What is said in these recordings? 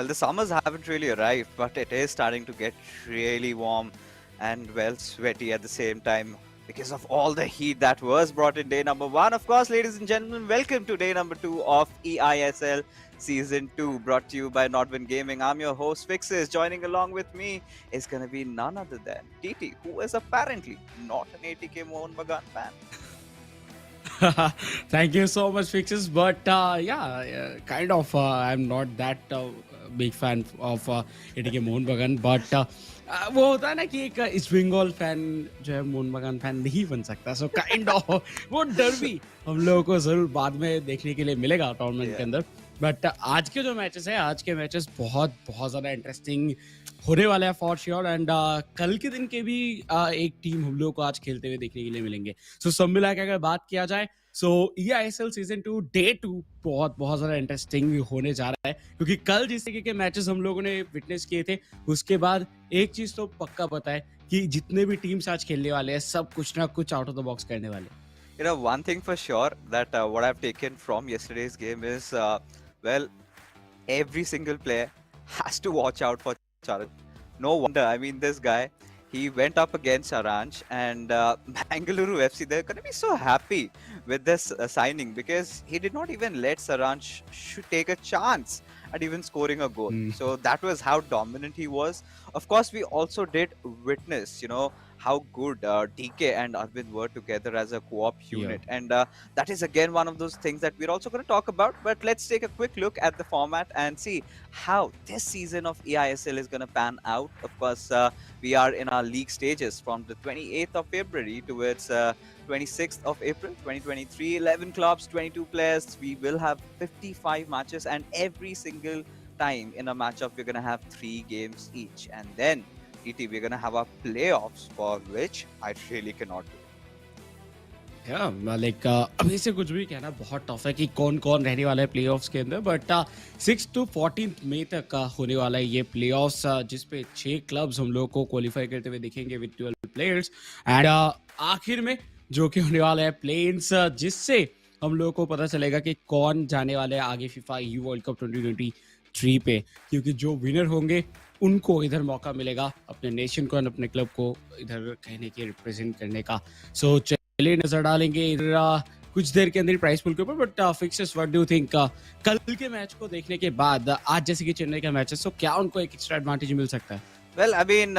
Well, the summers haven't really arrived, but it is starting to get really warm and well sweaty at the same time because of all the heat that was brought in day number one. Of course, ladies and gentlemen, welcome to day number two of eISL season 2, brought to you by Nodwin Gaming. I'm your host Fixes. Joining along with me is going to be none other than TT, who is apparently not an ATK Mohan Bagan fan. Thank you so much, Fixes. But kind of. I'm not that big fan of ATK Mohan Bagan. But वो होता है ना कि एक east Bengal fan जो है मोहन बगान fan नहीं बन सकता. सो काइंड ऑफ वो डर भी हम लोगों को जरूर बाद में देखने के लिए मिलेगा टूर्नामेंट के अंदर. बट आज के जो मैचेस है, आज के मैचेस बहुत बहुत ज़्यादा इंटरेस्टिंग होने वाले हैं फॉर श्योर. एंड कल के दिन के भी एक टीम हम लोग को आज खेलते हुए देखने के लिए मिलेंगे. सो सब मिला के अगर बात किया जाए, सो eISL सीजन 2 डे 2 बहुत बहुत ज़्यादा इंटरेस्टिंग होने जा रहा है, क्योंकि कल जिस तरीके के मैचेस हम लोगों ने विटनेस किए थे, उसके बाद एक चीज़ तो पक्का पता है कि जितने भी टीम्स आज खेलने वाले हैं, सब कुछ ना कुछ आउट ऑफ द बॉक्स करने वाले हैं. You know, one thing for sure that what I've taken from yesterday's game is, well, every single player has to watch out for Charan. No wonder. I mean, this guy, he went up against Aranj and Bangalore FC. They're going to be so happy with this signing because he did not even let Saranj take a chance at even scoring a goal. So that was how dominant he was. Of course, we also did witness, how good DK and Arvind were together as a co-op unit. And that is again one of those things that we're also going to talk about. But let's take a quick look at the format and see how this season of eISL is going to pan out. Of course, we are in our league stages from the 28th of February towards 26th of April 2023. 11 clubs, 22 players. We will have 55 matches, and every single time in a matchup we're going to have 3 games each. And then we're going to have our playoffs, for which I really cannot do. Like अभी से कुछ भी कहना बहुत tough है कि कौन कौन रहने वाला है प्लेऑफ्स के अंदर. बट 6 to 14 मई तक का होने वाला है ये प्लेऑफ्स, जिसपे 6 क्लब्स हम लोग को क्वालिफाई करते हुए दिखेंगे विद 12 प्लेयर्स. एंड आखिर में जो कि होने वाला है प्ले-इन्स, जिससे हम लोग को पता चलेगा कि कौन जाने वाले हैं आगे फीफा EU वर्ल्ड कप 2023 पे, क्योंकि जो विनर होंगे उनको इधर मौका मिलेगा अपने नेशन को और अपने क्लब को इधर कहने के रिप्रेजेंट करने का. सो चलिए नजर डालेंगे इधर कुछ देर के अंदर प्राइस पूल के ऊपर. But fixes, what do you think, कल के मैच को देखने के बाद आज जैसे कि चेन्नई का मैच है, सो क्या उनको एक एक्स्ट्रा एडवांटेज मिल सकता है? Well, I mean,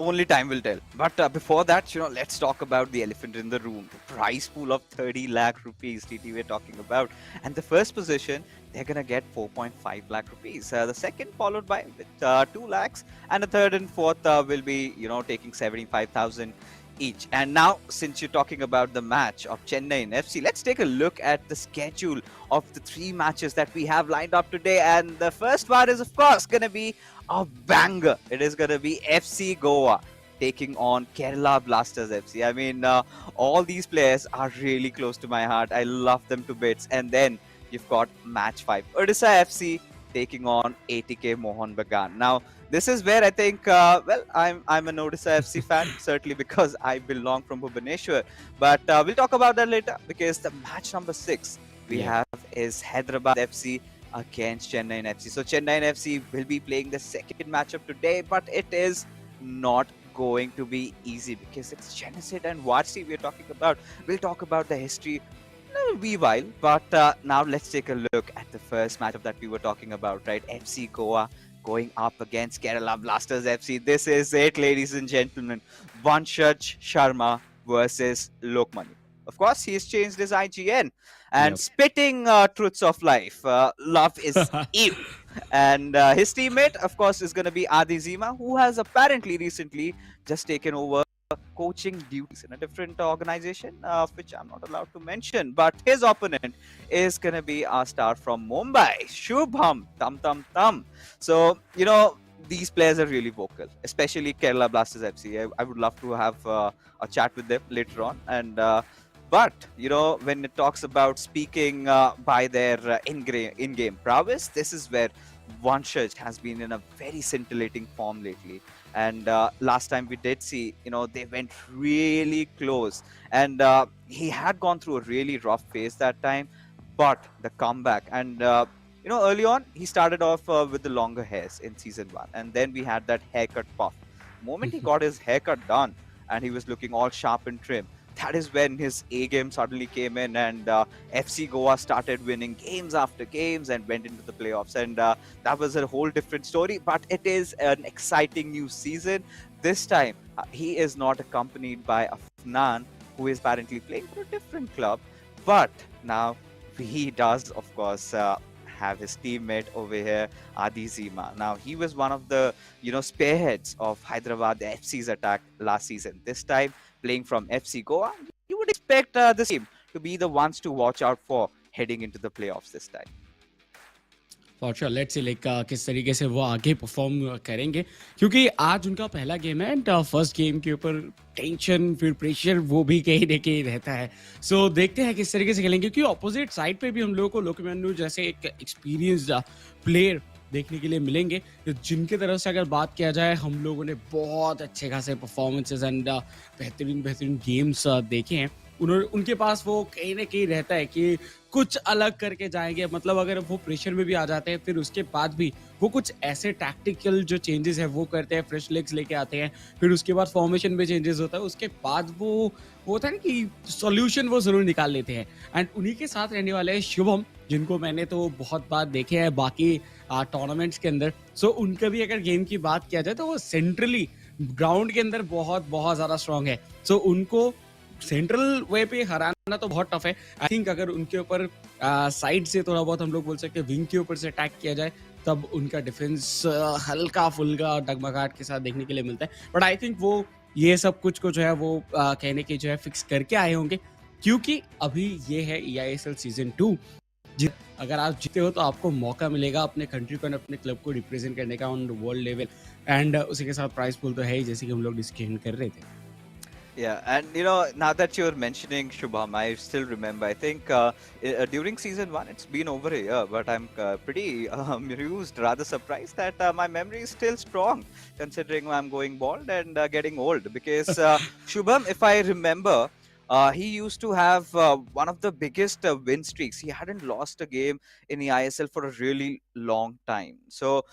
only time will tell. But before that, let's talk about the elephant in the room. The prize pool of 30 lakh rupees, TT, we're talking about. And the first position, they're going to get 4.5 lakh rupees. The second followed by with 2 lakhs. And the third and fourth will be, taking 75,000 each. And now, since you're talking about the match of Chennai and FC, let's take a look at the schedule of the 3 matches that we have lined up today. And the first one is, of course, going to be a banger. It is going to be FC Goa taking on Kerala Blasters FC. I mean, all these players are really close to my heart. I love them to bits. And then you've got match 5, Odisha FC taking on ATK Mohan Bagan. Now, this is where I think, I'm an Odisha FC fan, certainly because I belong from Bhubaneswar. But we'll talk about that later, because the match number 6 we have is Hyderabad FC against Chennai FC. So Chennai FC will be playing the second matchup today, but it is not going to be easy because it's Genesis and Varsity we're talking about. We'll talk about the history in a wee while, but now let's take a look at the first matchup that we were talking about, right? FC Goa going up against Kerala Blasters FC. This is it, ladies and gentlemen. Vanshaj Sharma versus Lokmani. Of course, he's changed his IGN and spitting truths of life. Love is evil. And his teammate, of course, is going to be Adi Zima, who has apparently recently just taken over coaching duties in a different organization, which I'm not allowed to mention. But his opponent is going to be our star from Mumbai, Shubham Tam Tam Tam. So, these players are really vocal, especially Kerala Blasters FC. I would love to have a chat with them later on. And but when it talks about speaking by their in-game prowess, this is where Vanshaj has been in a very scintillating form lately. And last time we did see, they went really close, and he had gone through a really rough phase that time. But the comeback, and early on he started off with the longer hairs in season one, and then we had that haircut puff. Moment he got his haircut done and he was looking all sharp and trim, that is when his A game suddenly came in, and FC Goa started winning games after games and went into the playoffs. And that was a whole different story. But it is an exciting new season. This time, he is not accompanied by Afnan, who is apparently playing for a different club. But now he does, of course, have his teammate over here, Adi Zima. Now, he was one of the, spearheads of Hyderabad FC's attack last season. This time, playing from FC Goa, you would expect this team to be the ones to watch out for heading into the playoffs this time. For sure let's see like किस तरीके से वो आगे perform करेंगे, क्योंकि आज उनका पहला गेम है एंड फर्स्ट गेम के ऊपर टेंशन फिर प्रेशर वो भी कहीं ना कहीं रहता है. सो देखते हैं किस तरीके से खेलेंगे, क्योंकि अपोजिट साइड पे भी हम लोगों को लोकमान्य जैसे एक एक्सपीरियंस्ड प्लेयर देखने के लिए मिलेंगे, जिनकी तरफ से अगर बात किया जाए हम लोगों ने बहुत अच्छे खासे परफॉर्मेंसेस एंड बेहतरीन गेम्स देखे हैं. उनके पास वो कहीं ना कहीं रहता है कि कुछ अलग करके जाएंगे, मतलब अगर वो प्रेशर में भी आ जाते हैं फिर उसके बाद भी वो कुछ ऐसे टैक्टिकल जो चेंजेस है वो करते हैं, फ्रेश लेग्स लेके आते हैं, फिर उसके बाद फॉर्मेशन में चेंजेस होता है, उसके बाद वो होता है ना कि सॉल्यूशन वो जरूर निकाल लेते हैं. एंड उन्हीं के साथ रहने वाले हैं शुभम, जिनको मैंने तो बहुत बार देखे हैं बाकी टूर्नामेंट्स के अंदर. सो उनका भी अगर गेम की बात किया जाए तो वो सेंट्रली ग्राउंड के अंदर बहुत बहुत ज्यादा स्ट्रांग है. सो उनको सेंट्रल वे पे हराना तो बहुत टफ है. आई थिंक अगर उनके ऊपर साइड से थोड़ा बहुत हम लोग बोल सकते हैं विंग के ऊपर से अटैक किया जाए तब उनका डिफेंस हल्का फुल्का डगमगाहट के साथ देखने के लिए मिलता है. बट आई थिंक वो ये सब कुछ को जो है वो कहने की जो है फिक्स करके आए होंगे, क्योंकि अभी ये है eISL सीजन 2. अगर आप जीते हो तो आपको मौका मिलेगा अपने कंट्री को, अपने क्लब को रिप्रेजेंट करने का ऑन वर्ल्ड लेवल. एंड उसी के साथ प्राइस पूल तो है ही, जैसे कि हम लोग डिस्कशन कर रहे थे. Yeah, and now that you're mentioning Shubham, I still remember. I think during season one, it's been over a year, but I'm pretty amused, rather surprised that my memory is still strong, considering I'm going bald and getting old. Because Shubham, if I remember, he used to have one of the biggest win streaks. He hadn't lost a game in the ISL for a really long time. So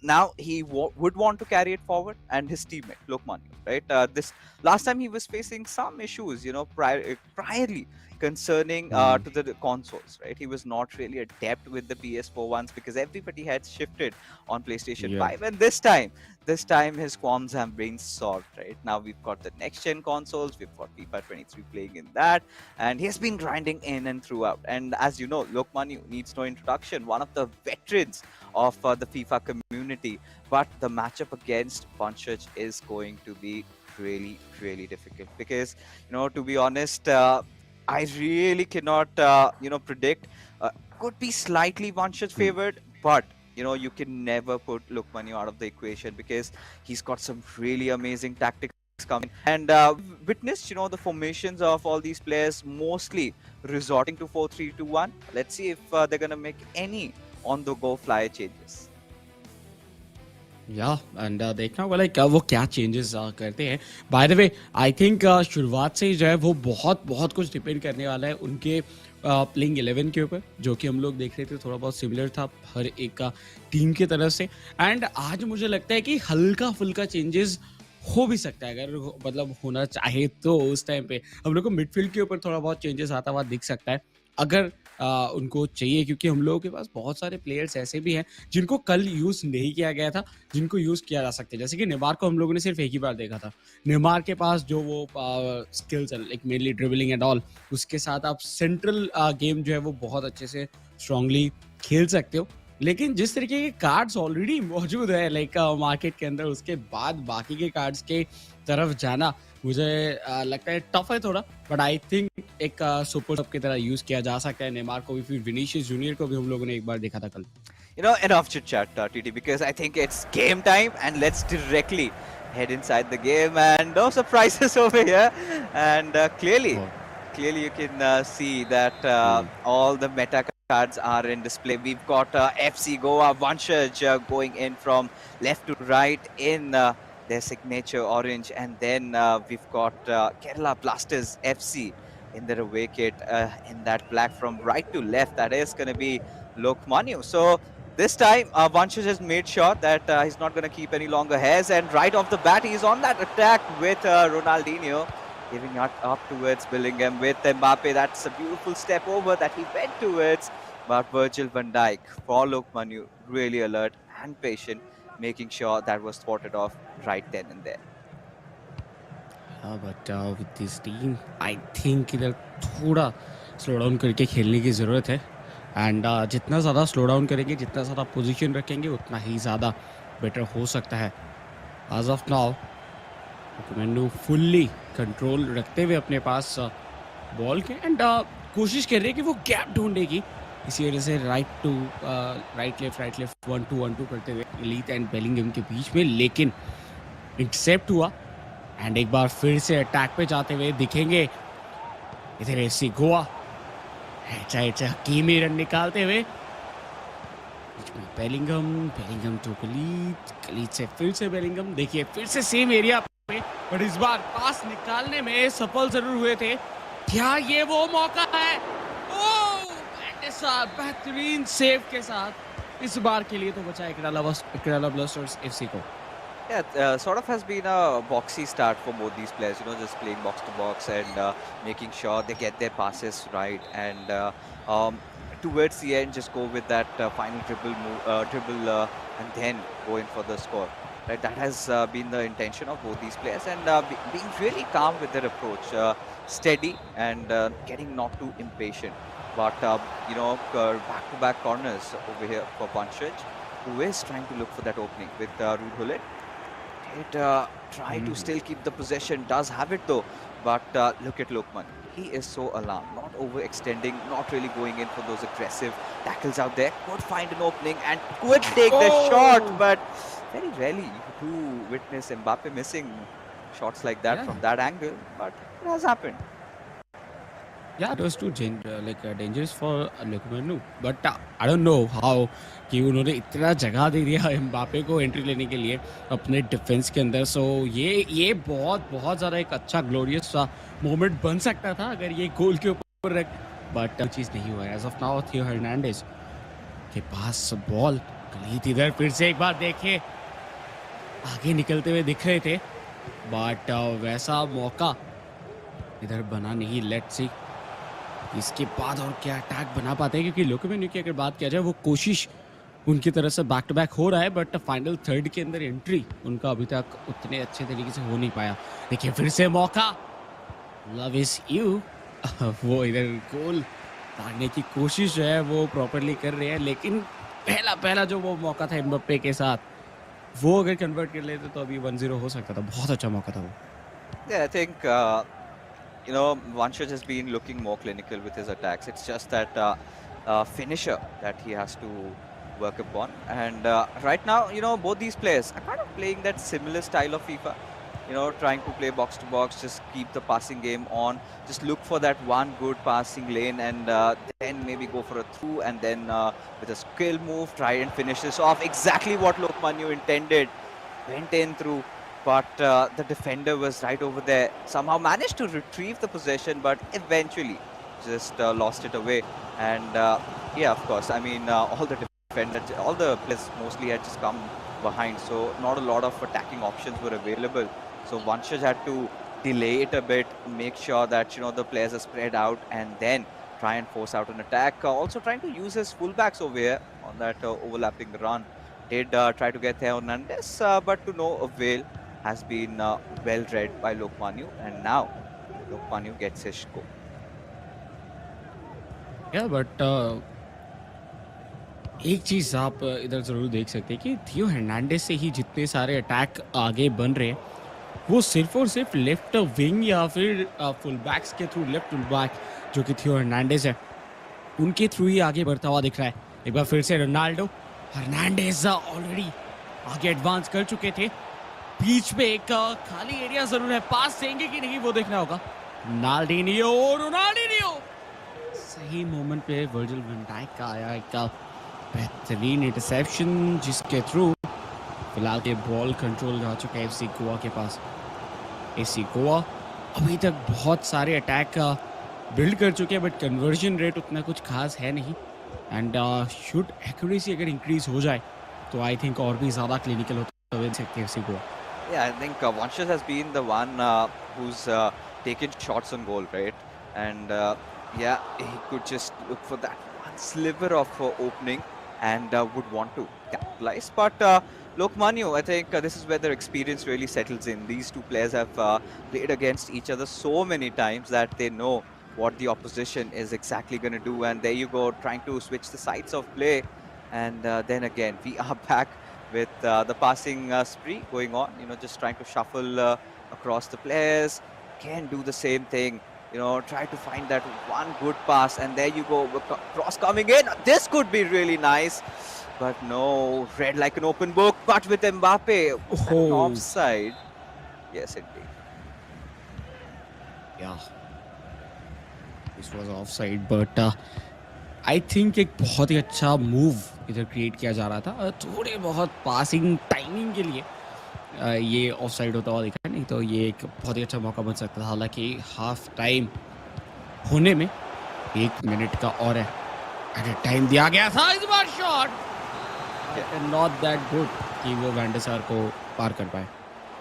now he would want to carry it forward, and his teammate Lokmanya, right? This last time he was facing some issues, priorly concerning to the consoles, right? He was not really adept with the PS4 ones because everybody had shifted on PlayStation 5, and this time his qualms have been solved. Right now we've got the next gen consoles, we've got FIFA 23 playing in that, and he has been grinding in and throughout. And as you know, Lokmanya needs no introduction, one of the veterans of the FIFA community. But the matchup against Vanshaj is going to be really, really difficult because, to be honest, I really cannot, predict. Could be slightly Vanshaj favored, but you can never put Lokmanya out of the equation because he's got some really amazing tactics coming. And we've witnessed, the formations of all these players mostly resorting to 4-3-2-1. Let's see if they're gonna make any on-the-go flyer changes. या and देखना होगा like वो क्या changes करते हैं. Bye the way I think शुरुआत से ही जो है वो बहुत कुछ डिपेंड करने वाला है उनके प्लेइंग 11 के ऊपर, जो कि हम लोग देख रहे थे थोड़ा बहुत सिमिलर था हर एक का टीम की तरफ से. एंड आज मुझे लगता है कि हल्का फुल्का चेंजेस हो भी सकता है, अगर मतलब होना चाहे तो उस टाइम पे हम लोग को मिडफील्ड के ऊपर थोड़ा बहुत चेंजेस आता हुआ दिख सकता है अगर उनको चाहिए, क्योंकि हम लोगों के पास बहुत सारे प्लेयर्स ऐसे भी हैं जिनको कल यूज़ नहीं किया गया था, जिनको यूज़ किया जा सकता है. जैसे कि नेमार को हम लोगों ने सिर्फ एक ही बार देखा था. नेमार के पास जो वो स्किल्स है like mainly dribbling and all, उसके साथ आप सेंट्रल गेम जो है वो बहुत अच्छे से स्ट्रांगली खेल सकते हो. लेकिन जिस तरीके के कार्ड्स ऑलरेडी मौजूद है लाइक मार्केट के अंदर, उसके बाद बाकी के कार्ड्स के तरफ जाना मुझे लगता है टफ है थोड़ा. बट आई थिंक एक सुपर सब की तरह यूज किया जा सकता है नेमार को भी, फिर विनीशियस जूनियर को भी हम लोगों ने एक बार देखा था कल. Enough chit chat, TT, because I think it's game time and let's directly head inside the game. And no surprises over here. And clearly you can see that all the meta cards are in display. We've got FC Goa, Vanshaj going in from left to right in their signature orange, and then we've got Kerala Blasters FC in their away kit in that black from right to left. That is going to be Lokmanu. So this time, Vanshaj has made sure that he's not going to keep any longer hairs, and right off the bat, he's on that attack with Ronaldinho, giving it up towards Bellingham with Mbappe. That's a beautiful step over that he went towards, but Virgil van Dijk for Lokmanu, really alert and patient, making sure that was spotted off right then and there. But with this team I think इधर थोड़ा slow down करके खेलने की ज़रूरत है and जितना ज़्यादा slow down करेंगे जितना ज़्यादा पोजीशन रखेंगे उतना ही ज़्यादा बेटर हो सकता है एज ऑफ नाउ मैंने फुल्ली कंट्रोल रखते हुए अपने पास बॉल के एंड कोशिश कर रही है कि वो गैप ढूंढेगी इसी वजह से राइट लेफ्ट 1-2 करते हुए एलीट एंड बेलिंगम के बीच में लेकिन इंटरसेप्ट हुआ एंड एक बार फिर से अटैक पे जाते हुए दिखेंगे इधर एफसी गोवा हकीमी रन निकालते हुए बीच में बेलिंगम टू कलीद से फिर से बेलिंगम देखिए फिर से सेम एरिया पे पर इस बार पास निकालने में सफल जरूर हुए थे क्या ये वो मौका है बेहतरीन सेव के साथ इस बार के लिए तो बचा केरला ब्लास्टर्स एफसी को. Yeah, sort of has been a boxy start for both these players, just playing box to box and making sure they get their passes right. And towards the end, just go with that final dribble, and then go in for the score. Right, that has been the intention of both these players, and being really calm with their approach, steady and getting not too impatient. But back-to-back corners over here for Vanshaj, who is trying to look for that opening with Ruud Gullit. Try to still keep the possession, does have it though, but look at Lokman. He is so alarmed, not overextending, not really going in for those aggressive tackles out there. Could find an opening and could take the shot, but very rarely you do witness Mbappe missing shots like that from that angle, but it has happened. Yeah, it was too dangerous for Lokman, but I don't know how कि उन्होंने इतना जगह दे दिया Mbappe को entry लेने के लिए अपने डिफेंस के अंदर. सो ये बहुत ज़्यादा एक अच्छा ग्लोरियस सा मोमेंट बन सकता था अगर ये गोल के ऊपर रख, बट चीज़ नहीं हुआ. एज ऑफ नाउ थियो हर्नांडेज के पास बॉल गलीत इधर फिर से एक बार देखे आगे निकलते हुए दिख रहे थे, बट वैसा मौका इधर बना नहीं. लेट्स सी इसके बाद और क्या अटैक बना पाते हैं, क्योंकि लोकमेन्यू की अगर बात किया जाए वो कोशिश उनकी तरफ से बैक टू बैक हो रहा है, बट फाइनल थर्ड के अंदर एंट्री उनका अभी तक उतने अच्छे तरीके से हो नहीं पाया. देखिए फिर से मौका, लव इज यू. वो इधर गोल मारने की कोशिश जो है वो प्रॉपरली कर रहे हैं, लेकिन पहला जो वो मौका था एम्बाप्पे के साथ वो अगर कन्वर्ट कर लेते तो अभी 1-0 हो सकता था. बहुत अच्छा मौका था वो. Yeah, I think Vanshaj has been looking more clinical with his attacks. It's just that finisher that he has to work upon. And right now, both these players are kind of playing that similar style of FIFA. Trying to play box to box, just keep the passing game on, just look for that one good passing lane, and then maybe go for a through, and then with a skill move, try and finish this off. Exactly what Lokmanu intended. Went in through, but the defender was right over there. Somehow managed to retrieve the possession, but eventually just lost it away. And yeah, of course, I mean, all the players mostly had just come behind, so not a lot of attacking options were available. So Vanshaj had to delay it a bit, make sure that the players are spread out, and then try and force out an attack. Also trying to use his fullbacks over here on that overlapping run. Did try to get Theo Hernandez, but to no avail. Has been well read by Lokmanu, and now Lokmanu gets his goal. Yeah, but एक चीज़ आप इधर ज़रूर देख सकते हैं कि थियो Hernandez से ही जितने सारे अटैक आगे बन रहे हैं वो सिर्फ और सिर्फ लेफ्ट विंग या फिर फुल बैक्स के थ्रू, लेफ्ट फुल बैक जो कि थियो हर्नांडेज है उनके थ्रू ही आगे बढ़ता हुआ दिख रहा है. एक बार फिर से रोनाल्डो, हर्नांडेज ऑलरेडी आगे एडवांस कर चुके थे. बीच में एक खाली एरिया जरूर है, पास देंगे कि नहीं वो देखना होगा. रोनाल्डिनियो सही मोमेंट पे वर्जिल वैन डाइक का आया एक बेहतरीन इंटरसेप्शन, जिसके थ्रू फिलहाल के बॉल कंट्रोल जा चुका है एफसी गोवा के पास. एफसी गोवा अभी तक बहुत सारे अटैक बिल्ड कर चुके हैं, बट कन्वर्जन रेट उतना कुछ खास है नहीं. एंड शुड एक्यूरेसी अगर इंक्रीज हो जाए तो आई थिंक और भी ज़्यादा क्लिनिकल होता हुए सकते हैं को. Yeah, I think Vanshaj has been the one who's taken shots on goal, right? And yeah, he could just look for that one sliver of opening and would want to capitalize. But Lokmanyu, I think this is where their experience really settles in. These two players have played against each other so many times that they know what the opposition is exactly going to do. And there you go, trying to switch the sides of play. And then again, we are back with the passing spree going on, just trying to shuffle across the players. Can do the same thing, try to find that one good pass, and there you go, cross coming in. This could be really nice, but no, read like an open book. But with Mbappe, was that an Oh, offside? Yes, indeed. yeah, this was offside, but I think एक बहुत ही अच्छा move इधर create किया जा रहा था. थोड़े बहुत पासिंग टाइमिंग के लिए ये ऑफ साइड होता हुआ दिखा, नहीं तो ये एक बहुत ही अच्छा मौका बन सकता था. हालांकि हाफ टाइम होने में 1 मिनट का और है एट टाइम दिया गया था. इस बार शॉट नॉट दैट गुड कि वो वैंडरसार को पार कर पाए.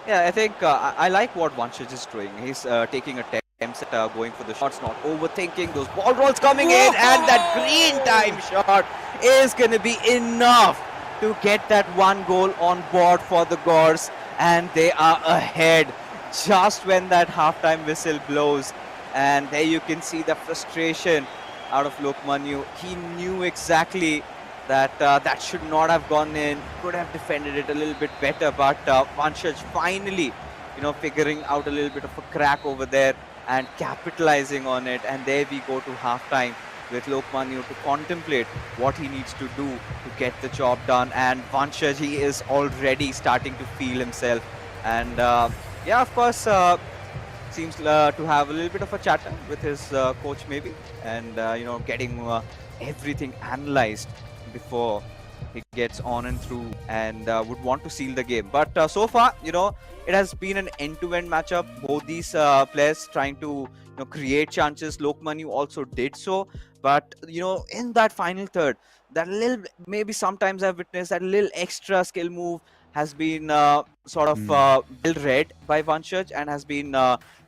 Yeah, I think I like what Vanshaj is doing. He's taking attempts at going for the shots, not overthinking those ball rolls coming in, and that green time shot is going to be enough to get that one goal on board for the Gors, and they are ahead just when that halftime whistle blows. And there you can see the frustration out of Lokmanyu. He knew exactly that that should not have gone in, could have defended it a little bit better, but Vanshaj finally, figuring out a little bit of a crack over there and capitalizing on it. And there we go to halftime with Lokmanyu to contemplate what he needs to do to get the job done. And Vanshaj, he is already starting to feel himself. And yeah, of course, seems to have a little bit of a chatter with his coach maybe, and getting everything analyzed before he gets on and through, and would want to seal the game. But so far, it has been an end-to-end matchup. Both these players trying to create chances. Lokmanyu also did so, but in that final third, that little, maybe sometimes I've witnessed that little extra skill move has been sort of well read by Vanshaj and has been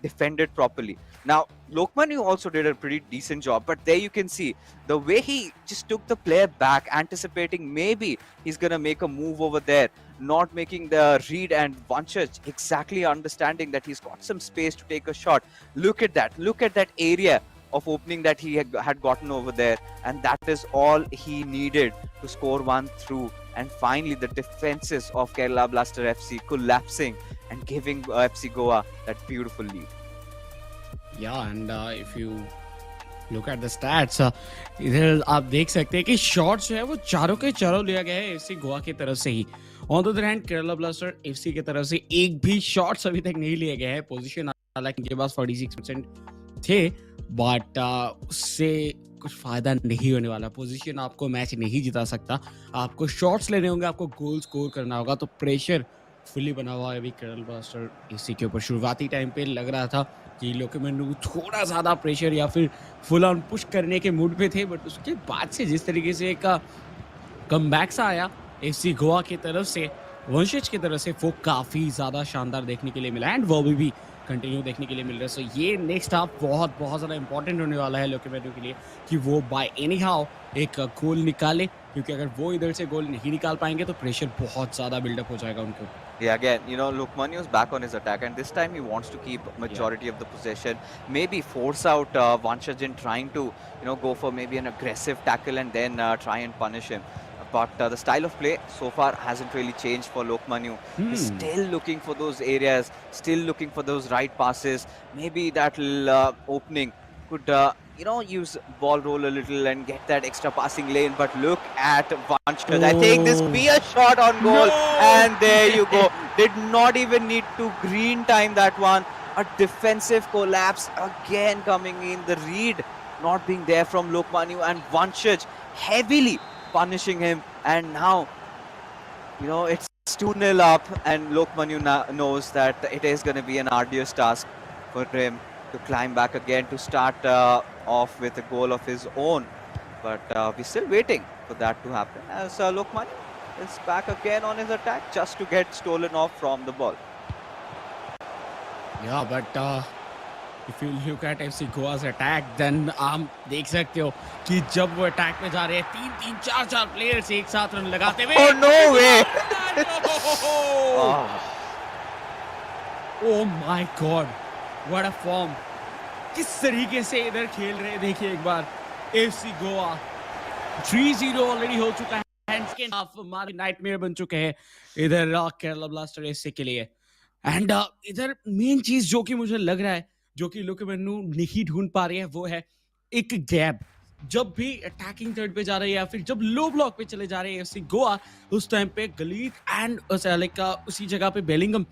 defended properly. Now, Lokmanyu also did a pretty decent job, but there you can see the way he just took the player back, anticipating maybe he's going to make a move over there, not making the read, and Vanshaj exactly understanding that he's got some space to take a shot. Look at that. Look at that area of opening that he had gotten over there, and that is all he needed to score one through. And finally, the defenses of Kerala Blaster FC collapsing and giving FC Goa that beautiful lead. Yeah, and if you look at the stats, इधर आप देख सकते हैं कि shots जो है वो चारों के चारों लिया गया है एफसी गोवा की तरफ से ही. On the other hand Kerala blaster FC की तरफ से एक भी शॉट्स अभी तक नहीं लिए गए हैं. पोजीशन हालांकि इनके पास 46% थे, बट उससे कुछ फायदा नहीं होने वाला. पोजीशन आपको मैच नहीं जिता सकता. आपको शॉट्स लेने होंगे, आपको गोल स्कोर करना होगा. तो प्रेशर फुली बना हुआ है अभी केरला ब्लास्टर एफसी के ऊपर. शुरुआती टाइम पे लग रहा था कि लोकेमेंडू थोड़ा ज़्यादा प्रेशर या फिर फुल ऑन पुश करने के मूड पे थे, बट उसके बाद से जिस तरीके से एक कमबैक सा आया एफसी गोवा की तरफ से, वंशज की तरफ से, वो काफ़ी ज़्यादा शानदार देखने के लिए मिला. एंड वो भी कंटिन्यू देखने के लिए मिल रहा है. सो ये नेक्स्ट हाफ बहुत बहुत ज़्यादा इंपॉर्टेंट होने वाला है लोकेमेंडू के लिए कि वो बाय एनी हाउ एक गोल निकाले, क्योंकि अगर वो इधर से गोल नहीं निकाल पाएंगे तो प्रेशर बहुत ज़्यादा बिल्डअप हो जाएगा उनको. Yeah, again, Lokmanyu is back on his attack, and this time he wants to keep majority of the possession. Maybe force out Vanshaj in trying to, go for maybe an aggressive tackle and then try and punish him. But the style of play so far hasn't really changed for Lokmanyu. He's still looking for those areas, still looking for those right passes. Maybe that little opening could, use ball roll a little and get that extra passing lane. But look at Vanshaj. I think this be a shot on goal. No! And there you go. Did not even need to green time that one. A defensive collapse again coming in. The read not being there from Lokmanyu, and Vanshaj heavily punishing him. And now, it's 2-0 up, and Lokmanyu knows that it is going to be an arduous task for him to climb back again, to start off with a goal of his own. But we're still waiting for that to happen as Lokman is back again on his attack just to get stolen off from the ball. Yeah, but if you look at FC Goa's attack, then देख सकते हो कि जब वो attack में जा रहे हैं, 3-3, 4-4 प्लेयर्स एक साथ रन लगाते हुए। Oh no way! Oh my God, what a form! किस तरीके से इधर खेल रहे हैं देखिए एक बार FC गोवा 3-0 ऑलरेडी हो चुका है एंड सेकंड हाफ हमारे नाइटमेयर बन चुके हैं इधर केरला ब्लास्टर एससी के लिए एंड इधर मेन चीज जो कि मुझे लग रहा है जो कि लोकेमनु नहीं ढूंढ पा रही है वो है एक गैप जब भी अटैकिंग थर्ड पे जा रहे हैं या फिर जब लो ब्लॉक पे चले जा रहे हैं एफसी गोवा उस टाइम पे गलीत एंड लाइक उसी जगह पे बेलिंगम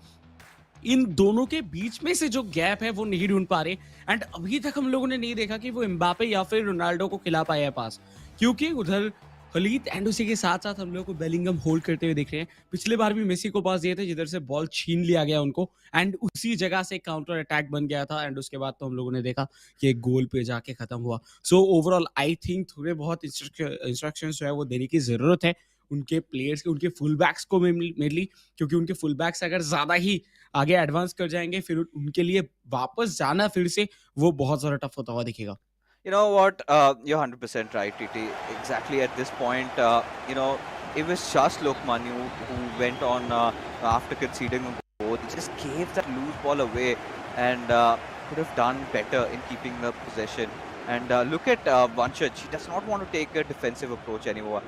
इन दोनों के बीच में से जो गैप है वो नहीं ढूंढ पा रहे एंड अभी तक हम लोगों ने नहीं देखा कि वो एम्बापे या फिर रोनाल्डो को खिला पाया है पास क्योंकि उधर खलीद एंड उसी के साथ साथ हम लोग को बेलिंगम होल्ड करते हुए दिख रहे हैं पिछले बार भी मेसी को पास दिए थे जिधर से बॉल छीन लिया गया उनको एंड उसी जगह से काउंटर अटैक बन गया था एंड उसके बाद तो हम लोगों ने देखा कि एक गोल पे जाके खत्म हुआ सो ओवरऑल आई थिंक थोड़े बहुत इंस्ट्रक्शंस जो है वो देने की जरूरत है उनके प्लेयर्स के उनके फुल बैक्स को मेनली क्योंकि उनके फुल बैक्स अगर ज्यादा ही आगे एडवांस कर जाएंगे फिर उनके लिए वापस जाना फिर से वो बहुत ज्यादा टफ होता हुआ दिखेगा You know what? You're 100% right, TT. Exactly at this point, it was just Lokmanu who went on after conceding a goal. He just gave that loose ball away and could have done better in keeping the possession. And look at Vanchaj. He does not want to take a defensive approach anymore.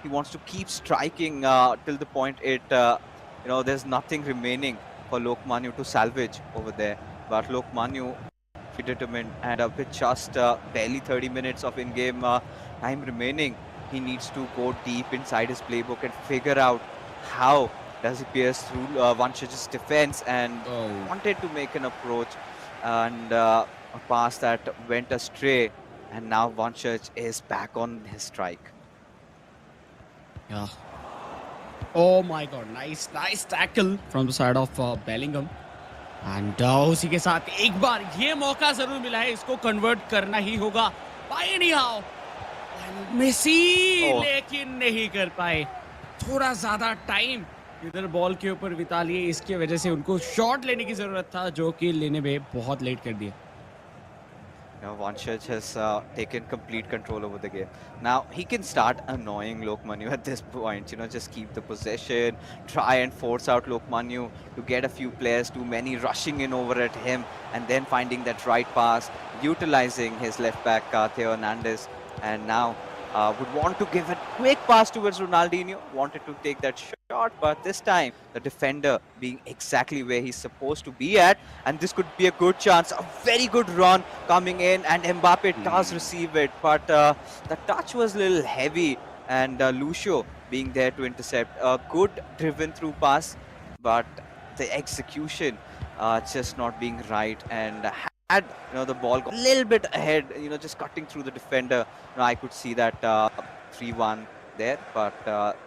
He wants to keep striking till the point there's nothing remaining for Lokmanu to salvage over there. But Lokmanu determined and with just barely 30 minutes of in-game time remaining, he needs to go deep inside his playbook and figure out how does he pierce through Vanchaj's defense and wanted to make an approach and a pass that went astray and now Vanchaj is back on his strike. Yeah. Oh my God, nice tackle from the side of Bellingham. And उसी के साथ एक बार ये मौका जरूर मिला है इसको कन्वर्ट करना ही होगा बाय एनी हाउ मेसी लेकिन नहीं कर पाए थोड़ा ज्यादा टाइम इधर बॉल के ऊपर बिता लिए इसकी वजह से उनको शॉट लेने की जरूरत था जो कि लेने में बहुत लेट कर दिया Vanchaj has taken complete control over the game. Now he can start annoying Lokmanu at this point. Just keep the possession, try and force out Lokmanu to get a few players, too many rushing in over at him, and then finding that right pass, utilizing his left back Theo Hernandez, and now would want to give a quick pass towards Ronaldinho, wanted to take that shot, but this time the defender being exactly where he's supposed to be at, and this could be a good chance, a very good run coming in, and Mbappe does receive it, but the touch was a little heavy, and Lucio being there to intercept. A good driven through pass, but the execution just not being right, and had the ball got a little bit ahead, just cutting through the defender, I could see that 3-1 there, but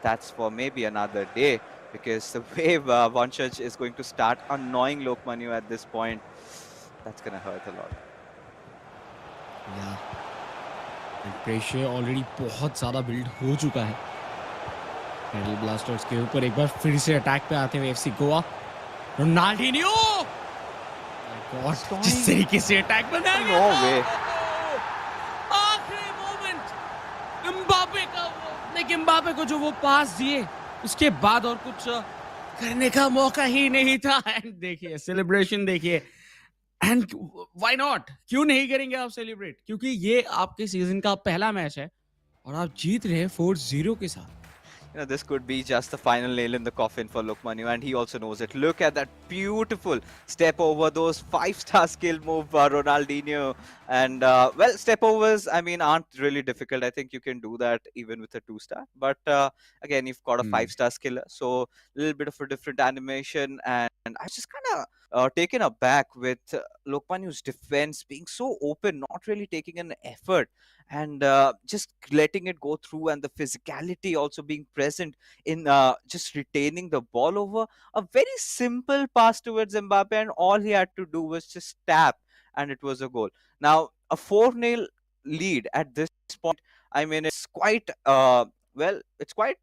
that's for maybe another day because the way Vanchaj is going to start annoying Lokmanu at this point, that's gonna hurt a lot. Yeah, and pressure already बहुत ज़्यादा build हो चुका है Kerala blasters के ऊपर एक बार फिर से अटैक पे आते हुए एफसी गोवा रोनाल्डिनियो जिस तरीके से अटैक बनाया नो वे आखिरी मोमेंट एम्बापे का लेकिन एम्बापे को जो वो पास दिए उसके बाद और कुछ करने का मौका ही नहीं था एंड देखिए सेलिब्रेशन देखिए एंड व्हाई नॉट क्यों नहीं करेंगे आप सेलिब्रेट क्योंकि ये आपके सीजन का पहला मैच है और आप जीत रहे हैं 4-0 के साथ this could be just the final nail in the coffin for Lokmanu, and he also knows it. Look at that beautiful step over, those 5-star skill move, Ronaldinho. And, well, step overs, aren't really difficult. I think you can do that even with a 2-star. But, again, you've got a 5-star skiller, so a little bit of a different animation. And I was just kind of taken aback with Lokmanu's defense being so open, not really taking an effort, and just letting it go through, and the physicality also being present in just retaining the ball over a very simple pass towards Mbappe, and all he had to do was just tap and it was a goal. Now a 4-0 lead at this point, I mean, it's quite well, it's quite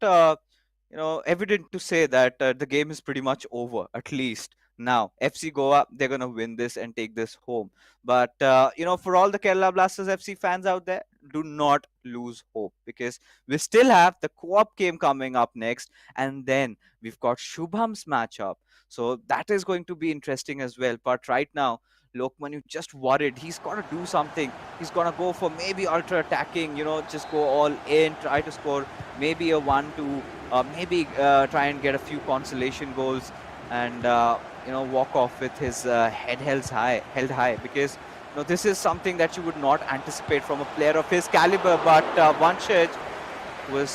evident to say that the game is pretty much over, at least now. FC Goa, they're going to win this and take this home. But, for all the Kerala Blasters FC fans out there, do not lose hope, because we still have the co-op game coming up next. And then we've got Shubham's matchup. So that is going to be interesting as well. But right now, Lokman, you just worried. He's got to do something. He's going to go for maybe ultra attacking, just go all in, try to score maybe a 1-2, maybe try and get a few consolation goals, and walk off with his head held high, because this is something that you would not anticipate from a player of his caliber. But Vanshaj was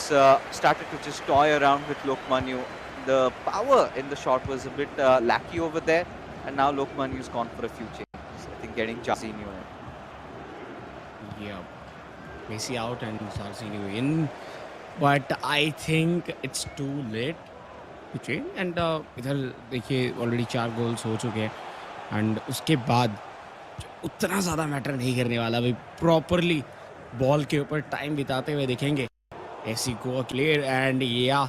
started to just toy around with Lokmanu. The power in the shot was a bit lackey over there, and now Lokmanu's gone for a few changes. I think getting Jarzinho in. Yeah, Messi out and Jarzinho in, but I think it's too late to change. And इधर देखिए already 4 goals हो चुके हैं, and उसके बाद उतना ज़्यादा matter नहीं करने वाला भाई. प्रॉपरली बॉल के ऊपर टाइम बिताते हुए देखेंगे एफसी गोवा क्लियर. एंड या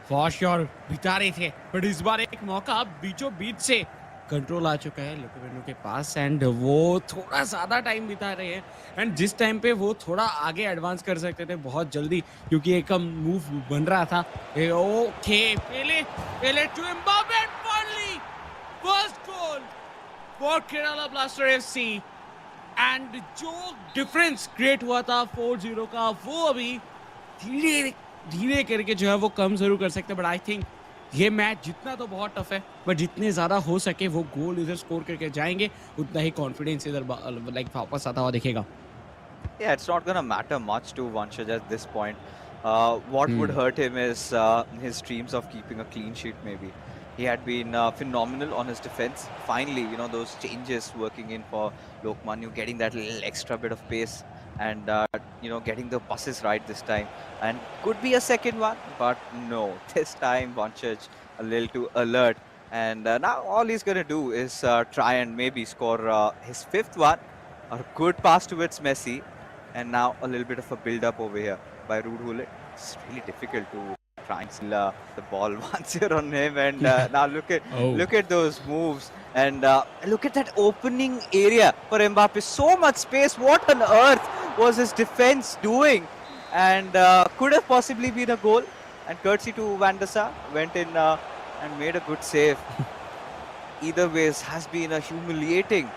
फॉर श्योर बिता रहे थे, बट इस बार एक मौका बीचों बीच से कंट्रोल आ चुका है लोकेवेनु के पास, एंड वो थोड़ा ज़्यादा टाइम बिता रहे हैं. एंड जिस टाइम पे वो थोड़ा आगे एडवांस कर सकते थे बहुत जल्दी, क्योंकि एक मूव बन रहा था. ओके, पहले to Mbappe and finally first goal for Kerala blaster FC. And जो डिफरेंस क्रिएट हुआ था 4-0 का, वो अभी धीरे धीरे करके जो है वो कम जरूर कर सकते हैं. बट आई थिंक ये मैच जितना तो बहुत टफ है, बट जितने ज़्यादा हो सके वो गोल इधर स्कोर करके जाएंगे, उतना ही कॉन्फिडेंस इधर वापस आता हुआ दिखेगा. Yeah, it's not gonna matter much to Vanshaj at this point. What would hurt him is his dreams of keeping a clean sheet, maybe. He had been phenomenal on his defense. Finally, those changes working in for Lokmanu, getting that little extra bit of pace, and getting the passes right this time. And could be a second one, but no. This time, Vanshaj a little too alert. And now all he's gonna do is try and maybe score his 5th one. A good pass towards Messi, and now a little bit of a build-up over here by Ruud Gullit. It's really difficult to try and steal the ball once you're on him. And now look at those moves, and look at that opening area for Mbappe. So much space. What on earth was his defense doing? And could have possibly been a goal. And courtesy to Van der Sar, went in and made a good save. Either ways, has been a humiliating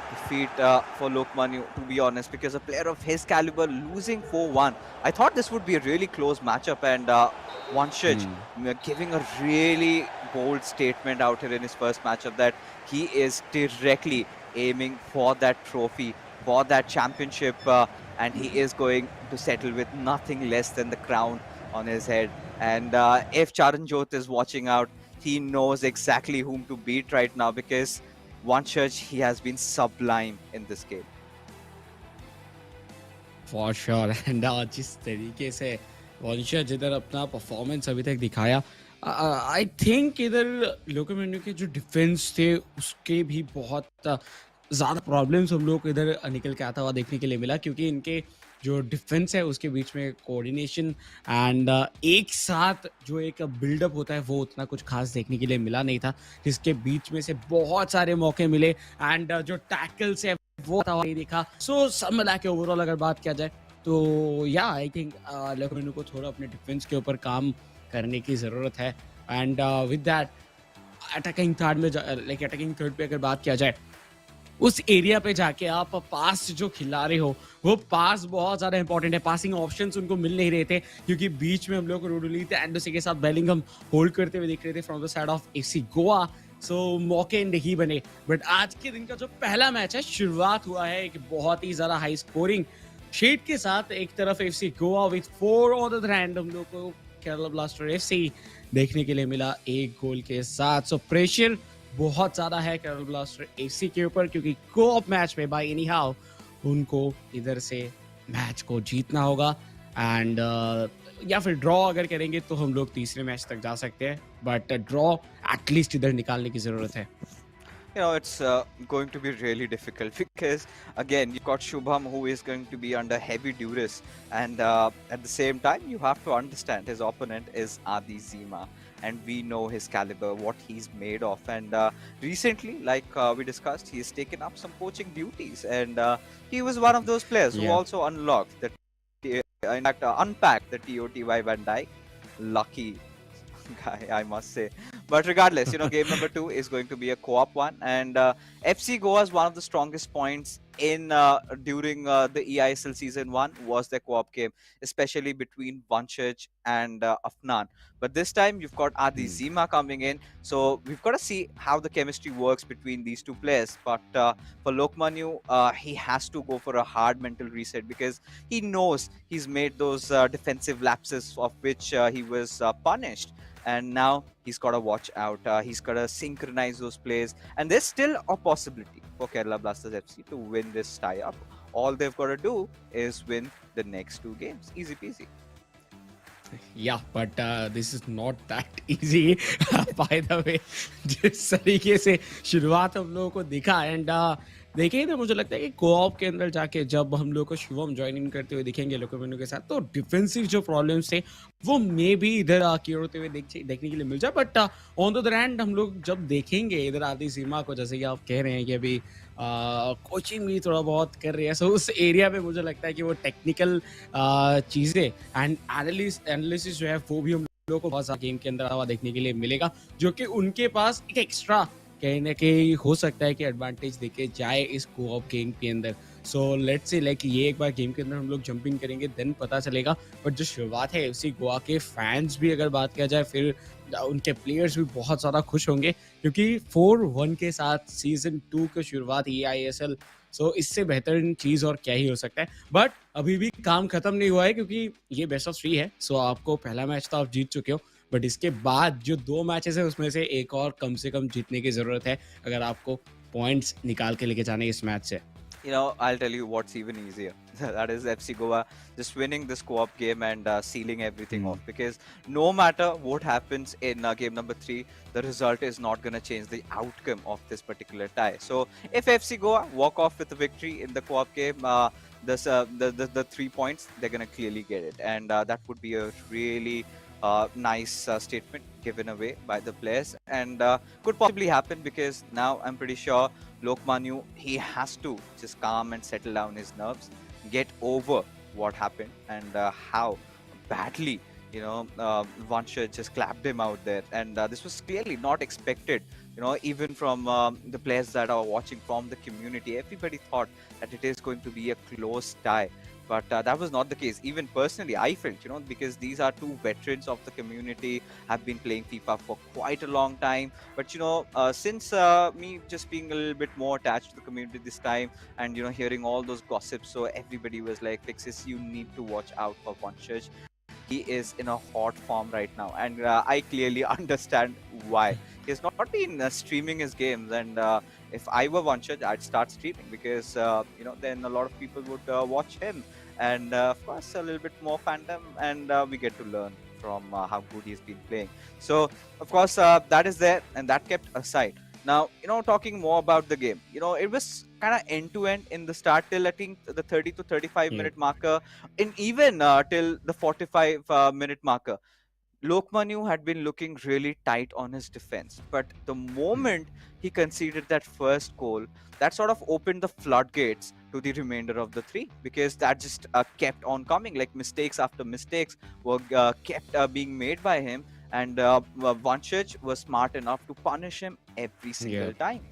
defeat for Lokmanu, to be honest, because a player of his caliber losing 4-1. I thought this would be a really close matchup, and Vanshaj giving a really bold statement out here in his first matchup that he is directly aiming for that trophy, for that championship, and he is going to settle with nothing less than the crown on his head. And if Charanjot is watching out, he knows exactly whom to beat right now, because Vanshaj, he has been sublime in this game. For sure. And जिस तरीके से वंशज इधर अपना performance अभी तक दिखाया, I think इधर लोकेवेनु के जो डिफेंस थे उसके भी बहुत ज़्यादा प्रॉब्लम्स हम लोग इधर निकल के आता हुआ देखने के लिए मिला, क्योंकि इनके जो डिफेंस है उसके बीच में कोऑर्डिनेशन एंड एक साथ जो एक बिल्डअप होता है वो उतना कुछ खास देखने के लिए मिला नहीं था, जिसके बीच में से बहुत सारे मौके मिले, एंड जो टैकल्स है वो नहीं देखा. सो सब मिला के ओवरऑल अगर बात किया जाए तो या आई थिंक लोकेवेनु को थोड़ा अपने डिफेंस के ऊपर काम करने की ज़रूरत है. And with that attacking third पे अगर बात किया जाए, उस एरिया पे जाके आप पास जो खिला रहे हो वो पास बहुत ज़्यादा इंपॉर्टेंट है. पासिंग ऑप्शंस उनको मिल नहीं रहे थे, क्योंकि बीच में हम लोग रूडली थे एंड उसी के साथ बेलिंगम होल्ड करते हुए दिख रहे थे from the side of FC Goa. So मौके नहीं बने. बट आज के दिन का जो पहला मैच है, शुरुआत हुआ है एक बहुत ही ज़्यादा हाई स्कोरिंग शीट के साथ. एक तरफ FC Goa with 4 on the hand, हम लोग को केरला ब्लास्टर एफसी देखने के लिए मिला 1 गोल के साथ. सो प्रेशर बहुत ज़्यादा है केरला ब्लास्टर एफसी के ऊपर, क्योंकि कोऑप मैच में बाय एनी हाउ उनको इधर से मैच को जीतना होगा. एंड या फिर ड्रॉ अगर करेंगे तो हम लोग तीसरे मैच तक जा सकते हैं, बट ड्रॉ एटलीस्ट इधर निकालने की ज़रूरत है. It's going to be really difficult because again, you've got Shubham who is going to be under heavy duress, and at the same time, you have to understand his opponent is Adi Zima, and we know his caliber, what he's made of. And recently, like we discussed, he's taken up some coaching duties, and he was one of those players who Yeah. also unlocked in fact, unpacked the TOTY Van Dyke. Lucky guy, I must say. But regardless, game number 2 is going to be a co-op one, and FC Goa's one of the strongest points in during the eISL season 1 was their co-op game, especially between Vanchaj and Afnan. But this time you've got Adi Hmm. Zima coming in, so we've got to see how the chemistry works between these two players. But for Lokmanu, he has to go for a hard mental reset because he knows he's made those defensive lapses of which he was punished, and now he's got to watch out. He's got to synchronize those plays, and there's still a possibility for Kerala Blasters FC to win this tie-up. All they've got to do is win the next 2 games. Easy peasy. Yeah, but this is not that easy. By the way, जिस तरीके से शुरुआत हम लोगों को दिखा, and देखिए ना, मुझे लगता है कि कोऑप के अंदर जाके जब हम लोग को शुभम ज्वाइन इन करते हुए दिखेंगे लोकोमेनो के साथ, तो डिफेंसिव जो प्रॉब्लम्स थे वो मे भी इधर क्लियर होते हुए देखने के लिए मिल जाए। But on the other hand हम लोग जब देखेंगे इधर आदि सीमा को, जैसे कि आप कह रहे हैं कि अभी कोचिंग भी थोड़ा बहुत कर रही है, सो उस एरिया में मुझे लगता है कि वो टेक्निकल चीज़ें एंड एनालिसिस जो है वो भी हम लोगों को बहुत सारा गेम के अंदर देखने के लिए मिलेगा, जो कि उनके पास एक एक्स्ट्रा कहीं ना कहीं हो सकता है कि एडवांटेज देके जाए इस कोऑप गेम के अंदर। सो लेट्स से लाइक ये एक बार गेम के अंदर हम लोग जंपिंग करेंगे, देन पता चलेगा। बट जो शुरुआत है उसी गोवा के फैंस भी अगर बात किया जाए, फिर उनके प्लेयर्स भी बहुत ज़्यादा खुश होंगे, क्योंकि 4-1 के साथ सीजन 2 की शुरुआत eISL, सो इससे बेहतरीन चीज़ और क्या ही हो सकता है। बट अभी भी काम खत्म नहीं हुआ है, क्योंकि ये बेस्ट ऑफ 3 है। सो आपको पहला मैच तो आप जीत चुके हो, बट इसके बाद जो 2 मैचेस है उसमें से एक और कम से कम जीतने की ज़रूरत है, अगर आपको पॉइंट्स निकाल के लेके जाने इस मैच से। I'll tell you what's even easier. That is FC Goa just winning this co-op game and sealing everything off. Because no matter what happens in game number 3, the result is not going to change the outcome of this particular tie. So if FC Goa walk off with a victory in the co-op game, the 3 points, they're going to clearly get it. And that would be a really nice statement given away by the players, and could possibly happen because now I'm pretty sure Lokmanu, he has to just calm and settle down his nerves, get over what happened and how badly Vansha just clapped him out there, and this was clearly not expected. Even from the players that are watching from the community, everybody thought that it is going to be a close tie. But that was not the case. Even personally, I felt, because these are 2 veterans of the community, have been playing FIFA for quite a long time. But, since me just being a little bit more attached to the community this time and, hearing all those gossips, so everybody was like, Fixis, you need to watch out for Vanchaj. He is in a hot form right now, and I clearly understand why. He's not been streaming his games, and if I were Vanchaj, I'd start streaming because then a lot of people would watch him, and of course a little bit more fandom, and we get to learn from how good he's been playing. So of course that is there, and that kept aside. Now, talking more about the game, it was kind of end to end in the start till I think the 30 to 35 Yeah. minute marker, and even till the 45 minute marker. Lokmanu had been looking really tight on his defense, but the moment he conceded that first goal, that sort of opened the floodgates to the remainder of the 3, because that just kept on coming. Like mistakes after mistakes were kept being made by him, and Vanchaj was smart enough to punish him every single Yeah. time.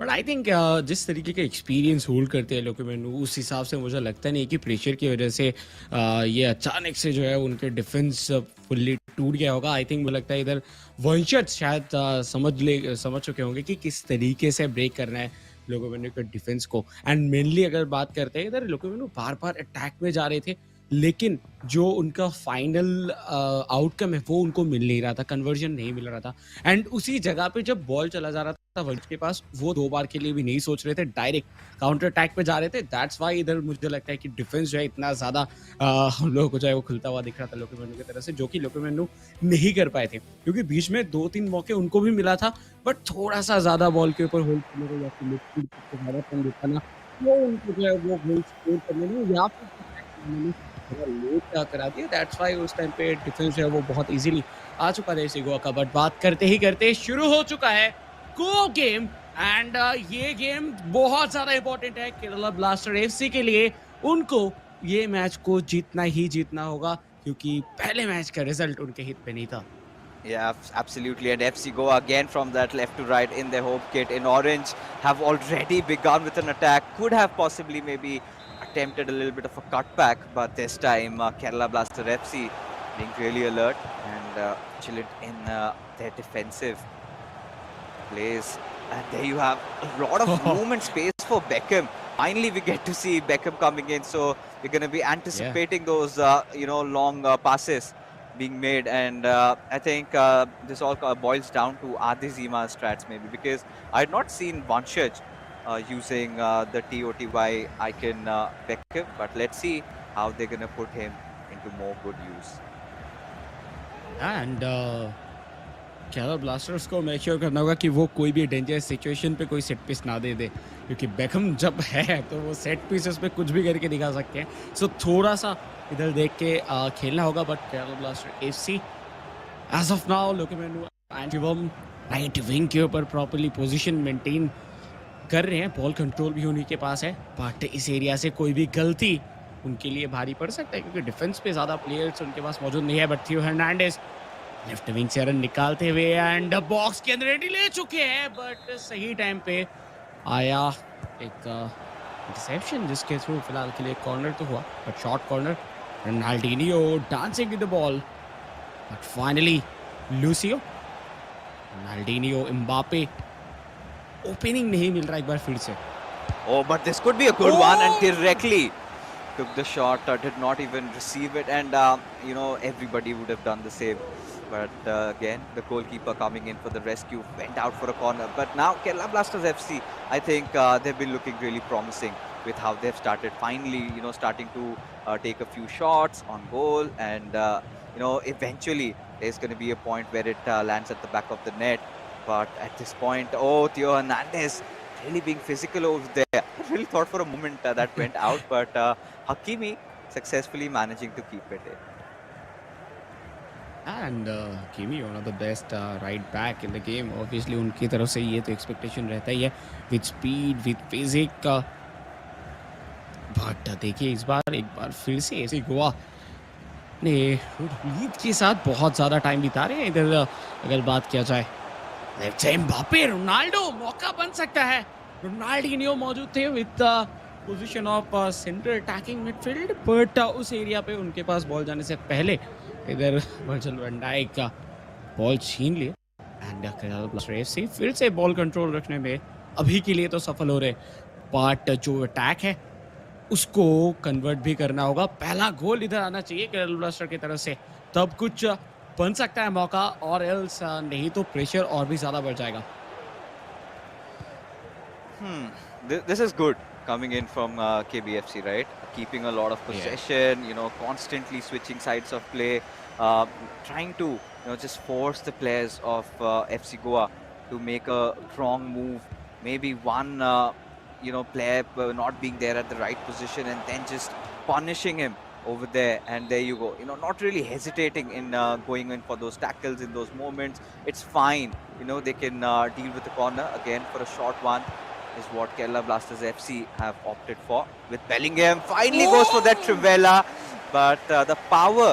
But I think जिस तरीके का experience hold करते हैं लोकोमेनो, उस हिसाब से मुझे लगता नहीं कि प्रेशर की वजह से ये अचानक से जो है उनके डिफेंस फुल्ली टूट गया होगा। आई थिंक मुझे लगता है इधर वंशज शायद समझ चुके होंगे कि किस तरीके से ब्रेक करना है लोकोमेनो के डिफेंस को। एंड मेनली अगर बात करते हैं, इधर लोकोमेनो बार बार अटैक में जा रहे थे, लेकिन जो उनका फाइनल आउटकम है वो उनको मिल नहीं रहा था, कन्वर्जन नहीं मिल रहा था। एंड उसी जगह पे जब बॉल चला जा रहा था वर्ल्ड के पास, वो 2 बार के लिए भी नहीं सोच रहे थे, डायरेक्ट काउंटर अटैक पे जा रहे थे। दैट्स व्हाई इधर मुझे लगता है कि डिफेंस जो है इतना ज़्यादा हम लोगों को जो है वो खुलता हुआ दिख रहा था लोकेमेनु की तरफ से, जो कि लोकेमेनु नहीं कर पाए थे। क्योंकि बीच में 2-3 मौके उनको भी मिला था, बट थोड़ा-सा ज़्यादा बॉल के ऊपर होल्ड करने को या फिर मिडफील्ड पे ज़्यादापन दिखाना, वो उनको जो है वो गोल स्कोर करने में या फिर उन्होंने थोड़ा लेट करा दिया। दैट्स व्हाई उस टाइम पे डिफेंस जो है वो बहुत इजीली आ चुका था इसी गोवा का। बट बात करते ही करते शुरू हो चुका है गो गेम। एंड ये गेम बहुत ज्यादा इंपॉर्टेंट है केरला ब्लास्टर एफसी के लिए। उनको ये मैच को जीतना ही जीतना होगा, क्योंकि पहले मैच का रिजल्ट उनके हित पे नहीं था। Yeah, absolutely. And FC Goa again from that left to right in their home kit in orange have already begun with an attack. Could have possibly maybe attempted a little bit of a cutback, but this time Kerala Blaster FC being really alert and vigilant in their defensive plays. And there you have a lot of room and space for Beckham. Finally, we get to see Beckham coming in, so we're going to be anticipating those, long passes being made. And I think this all boils down to Adi Zima's strats maybe, because I had not seen Vanshaj using the TOTY icon Beckham, but let's see how they're going to put him into more good use. And Kerala blasters को make sure करना होगा कि वो कोई भी dangerous situation पे कोई set piece ना दे दे, क्योंकि बेकम जब है तो वो सेट पीसेस पे कुछ भी करके दिखा सकते हैं। सो थोड़ा सा इधर देख के खेलना होगा। But Kerala blaster FC as of now लोकेमेनु एंड शिवम राइट विंग के ऊपर प्रॉपर्ली पोजीशन मेंटेन कर रहे हैं। बॉल कंट्रोल भी उन्हीं के पास है, बट इस एरिया से कोई भी गलती उनके लिए भारी पड़ सकता है, क्योंकि डिफेंस पे ज़्यादा प्लेयर्स उनके पास मौजूद नहीं है। बट थियो हर्नांडेज लेफ्ट विंग से रन निकालते हुए एंड बॉक्स के अंदर रेडी ले चुके हैं, बट सही टाइम पे आया एक इंटरसेप्शन, जिसके थ्रू फिलहाल के लिए कॉर्नर तो हुआ, but short corner. Ronaldinho dancing with the ball, but finally Lucio, Ronaldinho, Mbappe, opening नहीं मिल रहा एक बार फिर से। Oh, but this could be a good one, and directly took the shot, did not even receive it, and everybody would have done the same. But again, the goalkeeper coming in for the rescue went out for a corner. But now Kerala Blasters FC, I think they've been looking really promising with how they've started. Finally, starting to take a few shots on goal, and eventually there's going to be a point where it lands at the back of the net. But at this point, Theo Hernandez really being physical over there. I really thought for a moment that went out, but Hakimi successfully managing to keep it in. And किमी one of the best right back in the game. Obviously उनकी तरफ से ये तो expectation रहता ही है, with speed, with physique. But देखिए इस बार एक बार फिर से ऐसे गोवा ने लीड के साथ बहुत ज़्यादा टाइम बिता रहे हैं। इधर अगर बात किया जाए लेफ्ट से एम्बापे, रोनाल्डो, मौका बन सकता है। रोनाल्डिनियो मौजूद थे with position of centre attacking midfield, but उस एरिया पे उनके पास बॉल जाने से पहले इधर वर्जिल वैन डाइक का बॉल छीन लिया। एंड केरला ब्लास्टर एफसी फिर से बॉल कंट्रोल रखने में अभी के लिए तो सफल हो रहे, बट जो अटैक है उसको कन्वर्ट भी करना होगा। पहला गोल इधर आना चाहिए केरला ब्लास्टर की तरफ से, तब कुछ बन सकता है मौका, और एल्स नहीं तो प्रेशर और भी ज्यादा बढ़ जाएगा। This is good coming in from KBFC, right? Keeping a lot of possession, constantly switching sides of play, trying to just force the players of FC Goa to make a wrong move. Maybe one player not being there at the right position, and then just punishing him over there, and there you go. Not really hesitating in going in for those tackles in those moments. It's fine. They can deal with the corner again for a short one. Is what Kerala Blasters FC have opted for. With Bellingham finally goes for that Trivela, but the power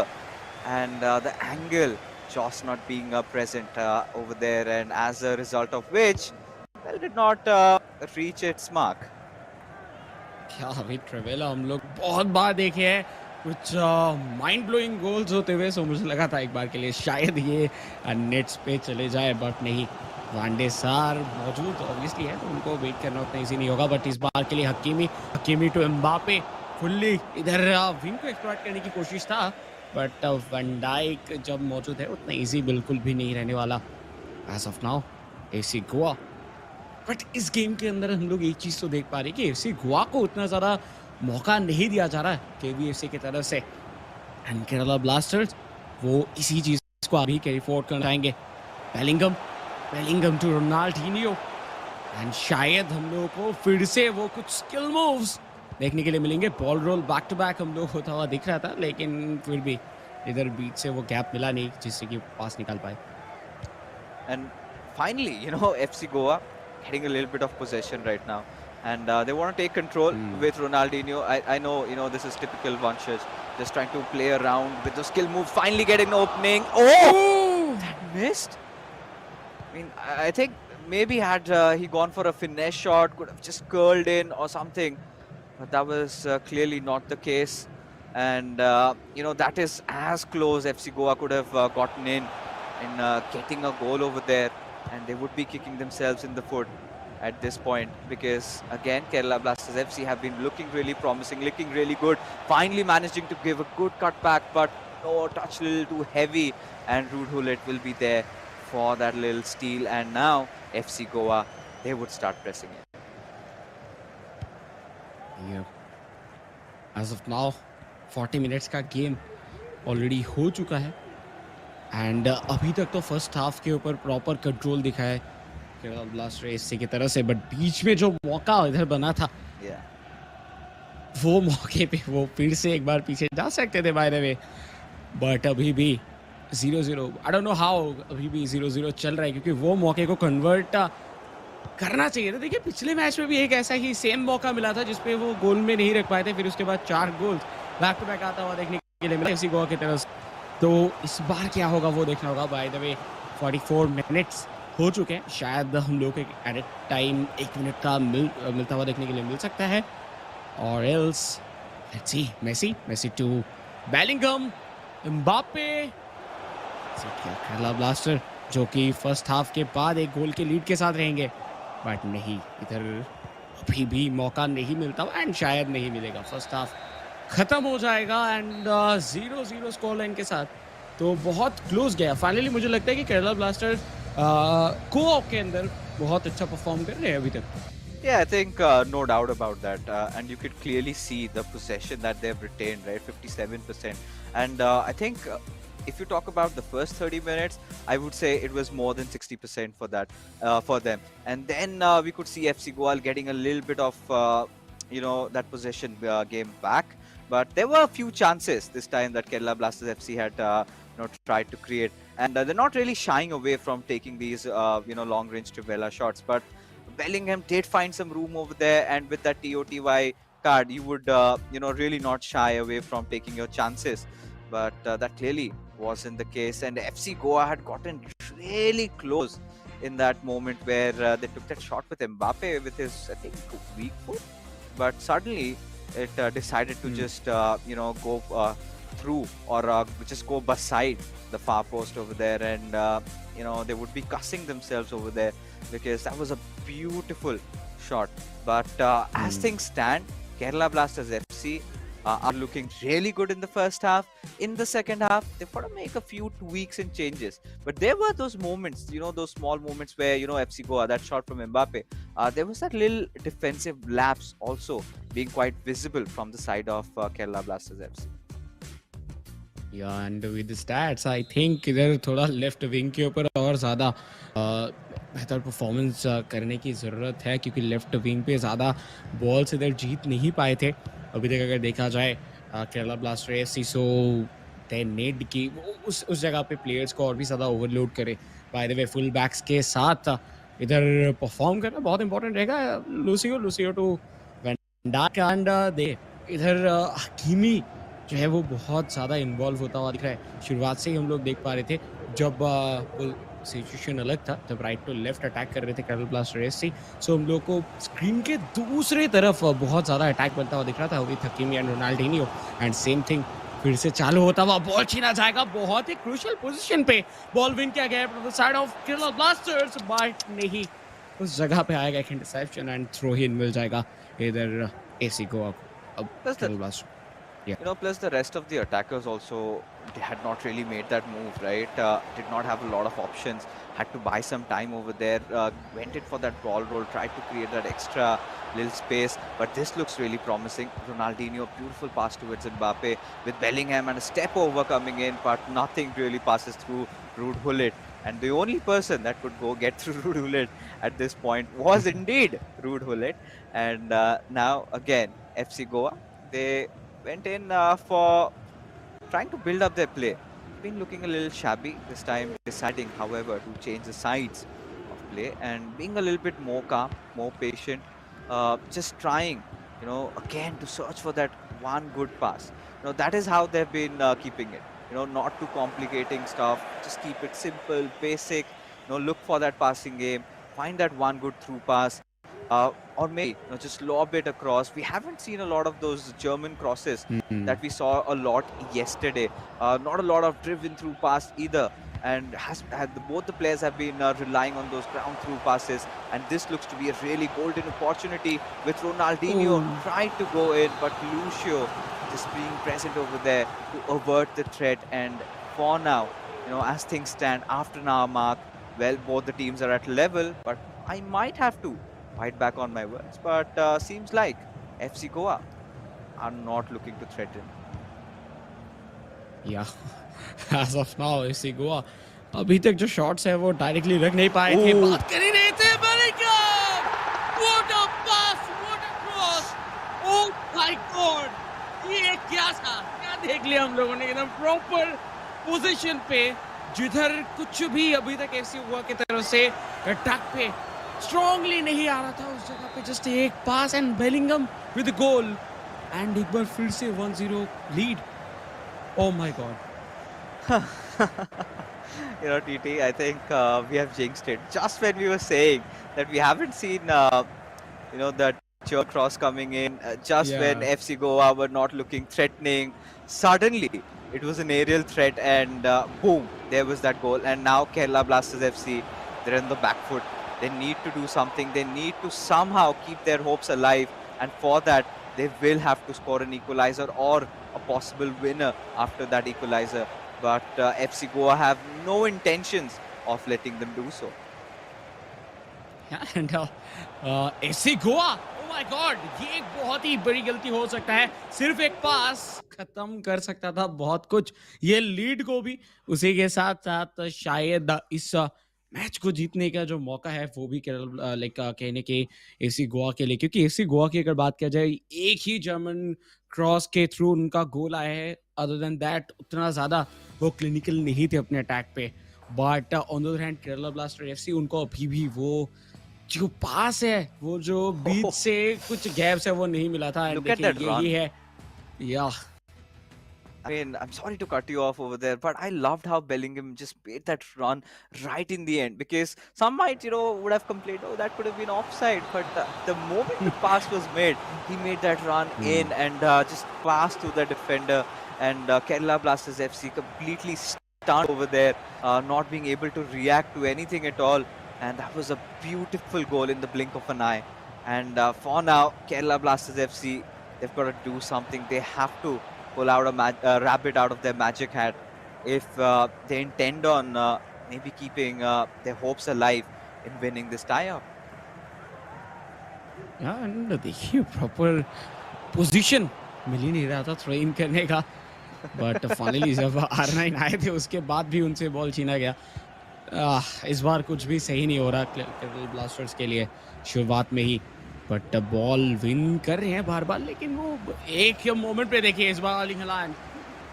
and the angle just not being present over there, and as a result of which, well, did not reach its mark. क्या अभी ट्रेवेला हम लोग बहुत बार देखे हैं, कुछ mind blowing goals होते हुए। सो मुझे लगा था एक बार के लिए शायद ये नेट्स पे चले जाए, बट नहीं। वांडे सार मौजूद ऑब्वियसली है, तो उनको वेट करना उतना इजी नहीं होगा। बट इस बार के लिए हकीमी टू एम्बापे फुल्ली इधर विंग को एक्सप्लॉइट करने की कोशिश था, बट वैन डाइक जब मौजूद है उतना इजी बिल्कुल भी नहीं रहने वाला as of now AC Goa. But इस गेम के अंदर हम लोग एक चीज तो देख पा रहे हैं कि एफसी गोवा को उतना ज्यादा मौका नहीं दिया जा रहा है केबीएफसी की तरफ से, एंड केरला ब्लास्टर्स वो इसी चीज को अभी कैरी फॉरवर्ड करना चाहेंगे। Bellingham Bellingham to Ronaldinho, and शायद हम लोगों को फिर से वो कुछ स्किल मूव्स देखने के लिए मिलेंगे। Ball roll back to back हम लोग होता हुआ दिख रहा था, लेकिन फिर भी इधर बीच से वो गैप मिला नहीं जिससे कि पास निकाल पाए। And finally, FC Goa getting a little bit of possession right now. And they want to take control with Ronaldinho. I know, this is typical Vanshaj. Just trying to play around with the skill move. Finally getting the opening. Oh! That missed. I mean, I think maybe had he gone for a finesse shot, could have just curled in or something. But that was clearly not the case. And, that is as close FC Goa could have gotten in getting a goal over there. And they would be kicking themselves in the foot at this point, because again Kerala Blasters FC have been looking really promising, looking really good, finally managing to give a good cutback, but no, touch a little too heavy, and Ruud Gullit will be there for that little steal, and now FC Goa, they would start pressing it. Yeah. As of now 40 minutes का game already हो चुका है, and अभी तक तो first half के ऊपर proper control दिखा है केरला ब्लास्टर एससी की तरफ से, बट बीच में जो मौका इधर बना था वो मौके पे वो फिर से एक बार पीछे जा सकते थे बाय द वे, बट अभी भी 0-0। आई डोंट नो हाउ अभी भी 0-0 चल रहा है, क्योंकि वो मौके को कन्वर्ट करना चाहिए था। देखिए पिछले मैच में भी एक ऐसा ही सेम मौका मिला था जिसपे वो गोल में नहीं रख पाए थे, फिर उसके बाद 4 गोल बैक टू बैक आता हुआ देखने के लिए मिला एफसी गोवा की तरफ। तो इस बार क्या होगा वो देखना होगा। बाय द वे 44 मिनट्स हो चुके हैं, शायद हम लोग को एडेड टाइम 1 मिनट का मिलता हुआ देखने के लिए मिल सकता है, और else let's see Messi to Bellingham, Mbappe, Kerala blaster जो कि फर्स्ट हाफ के बाद एक गोल के लीड के साथ रहेंगे, बट नहीं, इधर अभी भी मौका नहीं मिलता एंड शायद नहीं मिलेगा। फर्स्ट हाफ खत्म हो जाएगा एंड 0-0 स्कोर लाइन के साथ, तो बहुत क्लोज गया। फाइनली मुझे लगता है कि केरला ब्लास्टर्स को-ऑप के अंदर बहुत अच्छा परफॉर्म कर रहे हैं अभी तक। Yeah, I think no doubt about that, and you could clearly see the possession that they've retained, right? 57%, and I think if you talk about the first 30 minutes, I would say it was more than 60% for that, for them. And then we could see FC Goa getting a little bit of that possession game back, but there were a few chances this time that Kerala Blasters FC had tried to create, and they're not really shying away from taking these long range Trivela shots, but Bellingham did find some room over there, and with that TOTY card, you would really not shy away from taking your chances, but that clearly wasn't the case, and FC Goa had gotten really close in that moment where they took that shot with Mbappe with his, I think, weak foot, but suddenly it decided to just go through or just go beside the far post over there, and they would be cussing themselves over there because that was a beautiful shot. But as things stand, Kerala Blasters FC are looking really good in the first half. In the second half, they've got to make a few tweaks and changes. But there were those moments, those small moments where, FC Goa, that shot from Mbappe, there was that little defensive lapse also being quite visible from the side of Kerala Blasters FC. Yeah, and with the stats, I think इधर थोड़ा left wing के ऊपर और ज़्यादा बेहतर performance करने की ज़रूरत है, क्योंकि लेफ्ट विंग पे ज़्यादा बॉल्स इधर जीत नहीं पाए थे अभी तक। अगर देखा जाए Kerala blaster FC, so they need की उस जगह पे प्लेयर्स को और भी ज़्यादा ओवरलोड करे। By the way full backs के साथ इधर परफॉर्म करना बहुत इंपॉर्टेंट रहेगा। Lucio to Van Dijk, and they इधर हकीमी जो है वो बहुत ज़्यादा इन्वॉल्व होता हुआ दिख रहा है। शुरुआत से ही हम लोग देख पा रहे थे जब वो सिचुएशन अलग था, जब राइट टू लेफ्ट अटैक कर रहे थे केरला ब्लास्टर एफसी, सो हम लोग को स्क्रीन के दूसरी तरफ बहुत ज़्यादा अटैक बनता हुआ दिख रहा था with Hakimi and Ronaldinho, and same thing फिर से चालू होता हुआ। बॉल छीना जाएगा, बहुत ही क्रूशियल पोजीशन पे बॉल विन किया गया from the side of Kerala blasters, but नहीं, उस जगह पे आएगा एक इंटरसेप्शन एंड थ्रो इन मिल जाएगा इधर एसी गोवा को। Plus the Kerala Blasters. Yeah. plus the rest of the attackers also, they had not really made that move, right? Did not have a lot of options. Had to buy some time over there. Went in for that ball roll, tried to create that extra little space. But this looks really promising. Ronaldinho, beautiful pass towards Mbappe with Bellingham and a step over coming in, but nothing really passes through Ruud Gullit. And the only person that could go get through Ruud Gullit at this point was indeed Ruud Gullit. And now again, FC Goa, they went in for trying to build up their play. Been looking a little shabby this time, deciding, however, to change the sides of play and being a little bit more calm, more patient, just trying, again to search for that one good pass. That is how they've been keeping it. Not too complicating stuff. Just keep it simple, basic. Look for that passing game. Find that one good through pass. Or maybe just lob it across. We haven't seen a lot of those German crosses that we saw a lot yesterday. Not a lot of driven through pass either. And both the players have been relying on those ground through passes. And this looks to be a really golden opportunity with Ronaldinho trying to go in, but Lucio just being present over there to avert the threat. And for now, as things stand after an hour mark, well, both the teams are at level, but I might have to fight back on my words, but seems like FC Goa are not looking to threaten. Yeah. As of now, FC Goa अभी तक जो shots है वो directly रख नहीं पाए थे. बात कर ही रहे थे Bellingham. What a pass, what a cross. Oh my God. ये क्या था? क्या देख लिया हम लोगों ने एकदम प्रॉपर पोजीशन पे, जिधर कुछ भी अभी तक FC Goa की तरफ से अटैक पे स्ट्रांगली नहीं आ रहा था. उस जगह पे जस्ट एक pass and Bellingham with goal and एक बार फिर से 1-0 lead. Oh my God. TT, I think we have jinxed it. Just when we were saying that we haven't seen, that church cross coming in, just when FC Goa were not looking threatening, suddenly it was an aerial threat and boom, there was that goal. And now Kerala Blasters FC, they're in the back foot. They need to do something. They need to somehow keep their hopes alive. And for that, they will have to score an equalizer or a possible winner after that equalizer. But FC Goa have no intentions of letting them do so. Yeah, and FC Goa, oh my God, ये एक बहुत ही बड़ी गलती हो सकता है. सिर्फ एक पास खत्म कर सकता था बहुत कुछ. ये लीड को भी उसी के साथ साथ शायद इस मैच को जीतने का जो मौका है वो भी कहने के एफसी गोवा के लिए, क्योंकि एफसी गोवा की अगर बात किया जाए एक ही जर्मन क्रॉस के थ्रू उनका गोल आया है. अदर देन दैट उतना ज़्यादा वो क्लिनिकल नहीं थे अपने अटैक पे. But on the other hand Kerala blaster FC, उनको अभी भी वो जो पास है, वो जो बीच से कुछ गैप्स है वो नहीं मिला था. यही है. या I mean, I'm sorry to cut you off over there, but I loved how Bellingham just made that run right in the end, because some might, would have complained, oh, that could have been offside. But the moment the pass was made, he made that run in and just passed to the defender. And Kerala Blasters FC completely stunned over there, not being able to react to anything at all. And that was a beautiful goal in the blink of an eye. And for now, Kerala Blasters FC, they've got to do something. They have to pull out a rabbit out of their magic hat if they intend on maybe keeping their hopes alive in winning this tie-up. Yeah, and देखिए proper position मिल ही नहीं रहा था throw in करने का. But finally जब R9 आए थे उसके बाद भी उनसे बॉल छीना गया. इस बार कुछ भी सही नहीं हो रहा केरला ब्लास्टर्स के लिए शुरुआत में ही. बट बॉल विन कर रहे हैं बार बार, लेकिन वो एक मोमेंट पे देखिए इस बार Erling Haaland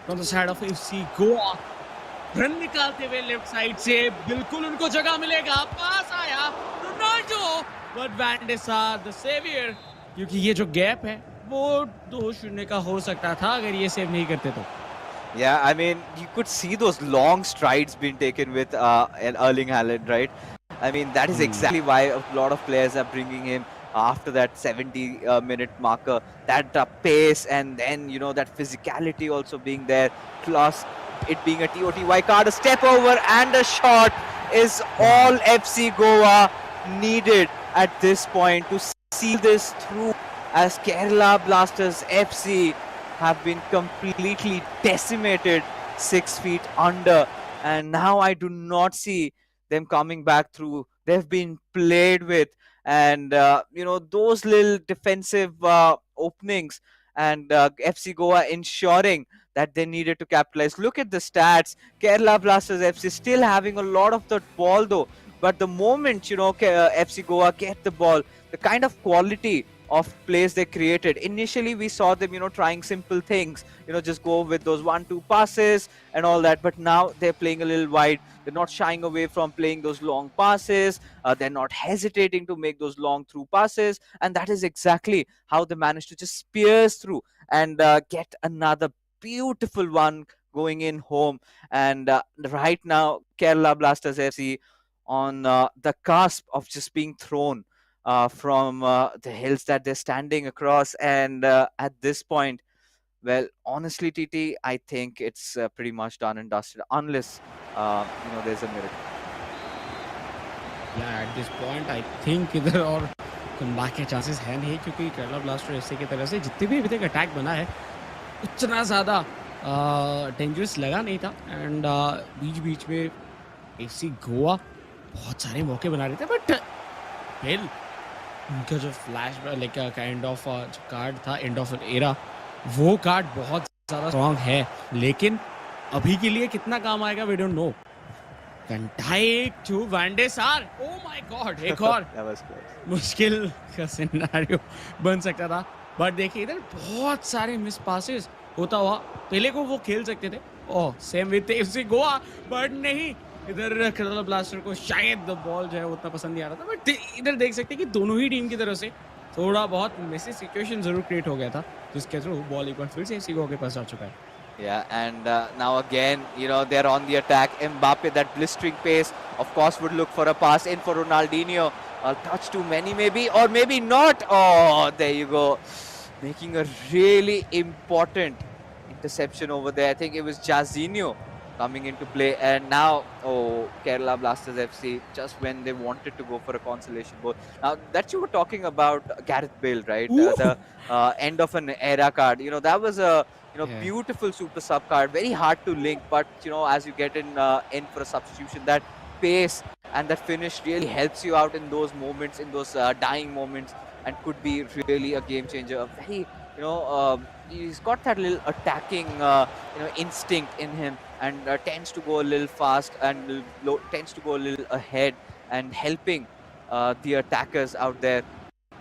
from the side of FC Goa run निकालते हुए लेफ्ट साइड से, बिल्कुल उनको जगह मिलेगा. पास आया रोनाल्डो, बट वैन डे सार द सेवियर, क्योंकि ये जो गैप है वो 2-0 का हो सकता था अगर ये सेव नहीं करते तो. Yeah, I mean, you could see those long strides being taken with Erling Haaland, right? I mean, that is exactly why a lot of players are bringing him after that 70-minute marker. That pace and then, that physicality also being there, plus it being a TOTY card, a step over and a shot is all FC Goa needed at this point to see this through. as Kerala Blasters FC have been completely decimated 6 feet under, and now I do not see them coming back through. They've been played with, and those little defensive openings, and FC Goa ensuring that they needed to capitalize. Look at the stats. Kerala Blasters FC still having a lot of the ball though, but the moment FC Goa get the ball, the kind of quality of plays they created. Initially, we saw them, trying simple things, just go with those 1-2 passes and all that. But now they're playing a little wide. They're not shying away from playing those long passes. They're not hesitating to make those long through passes. And that is exactly how they managed to just pierce through and get another beautiful one going in home. And right now, Kerala Blasters FC on the cusp of just being thrown from the hills that they're standing across. And at this point, well, honestly, TT, I think it's pretty much done and dusted, unless there's a miracle. Yeah, at this point I think इधर और comeback के chances है नहीं, क्योंकि Kerala blaster FC की तरफ से जितने भी अभी तक अटैक बना है उतना ज़्यादा डेंजरस लगा नहीं था। एंड बीच बीच में एफसी गोवा बहुत सारे मौके बना रहे थे, बट वेल उनका जो फ्लैश लाइक काइंड ऑफ जो कार्ड था एंड ऑफ एन एरा, वो कार्ड बहुत ज़्यादा स्ट्रॉन्ग है, लेकिन अभी के लिए कितना काम आएगा वी डोंट नो। कंटाइक to one day sir, oh my God, एक और मुश्किल का सिनेरियो बन सकता था। बट देखिए इधर बहुत सारे मिस पासेस होता हुआ पहले को वो खेल सकते थे। Oh, same with FC Goa, but नहीं, इधर केरला ब्लास्टर को शायद द बॉल जो है उतना पसंद नहीं आ रहा था। बट इधर देख सकते हैं कि दोनों ही टीम की तरफ से थोड़ा बहुत मेसी सिचुएशन जरूर क्रिएट हो गया था, जिसके थ्रू बॉल एक बार फिर से एफसी गोवा के पास आ चुका है। Yeah, and now again, they're on the attack. Mbappe, that blistering pace, of course, would look for a pass in for Ronaldinho. A touch too many, maybe, or maybe not. Oh, there you go. Making a really important interception over there. I think it was Jairzinho coming into play. And now, Kerala Blasters FC, just when they wanted to go for a consolation goal. Now, that you were talking about Gareth Bale, right? The end of an era card. That was a beautiful super sub card, very hard to link, but as you get in for a substitution, that pace and that finish really helps you out in those moments, in those dying moments, and could be really a game changer. A very he's got that little attacking instinct in him, and tends to go a little fast and tends to go a little ahead and helping the attackers out there.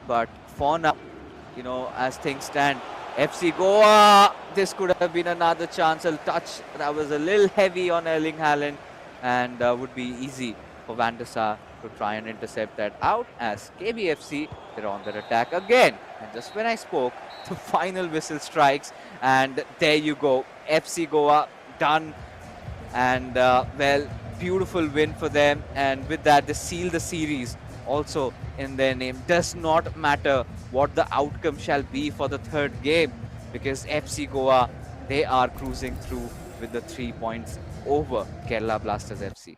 But for now, as things stand, FC Goa, this could have been another chance. A touch that was a little heavy on Erling Haaland, and would be easy for Van der Sar to try and intercept that out. As KBFC, they're on their attack again. And just when I spoke, the final whistle strikes, and there you go. FC Goa done. And well, beautiful win for them. And with that, they seal the series also in their name. Does not matter what the outcome shall be for the third game, because FC Goa, they are cruising through with the 3 points over Kerala Blasters FC.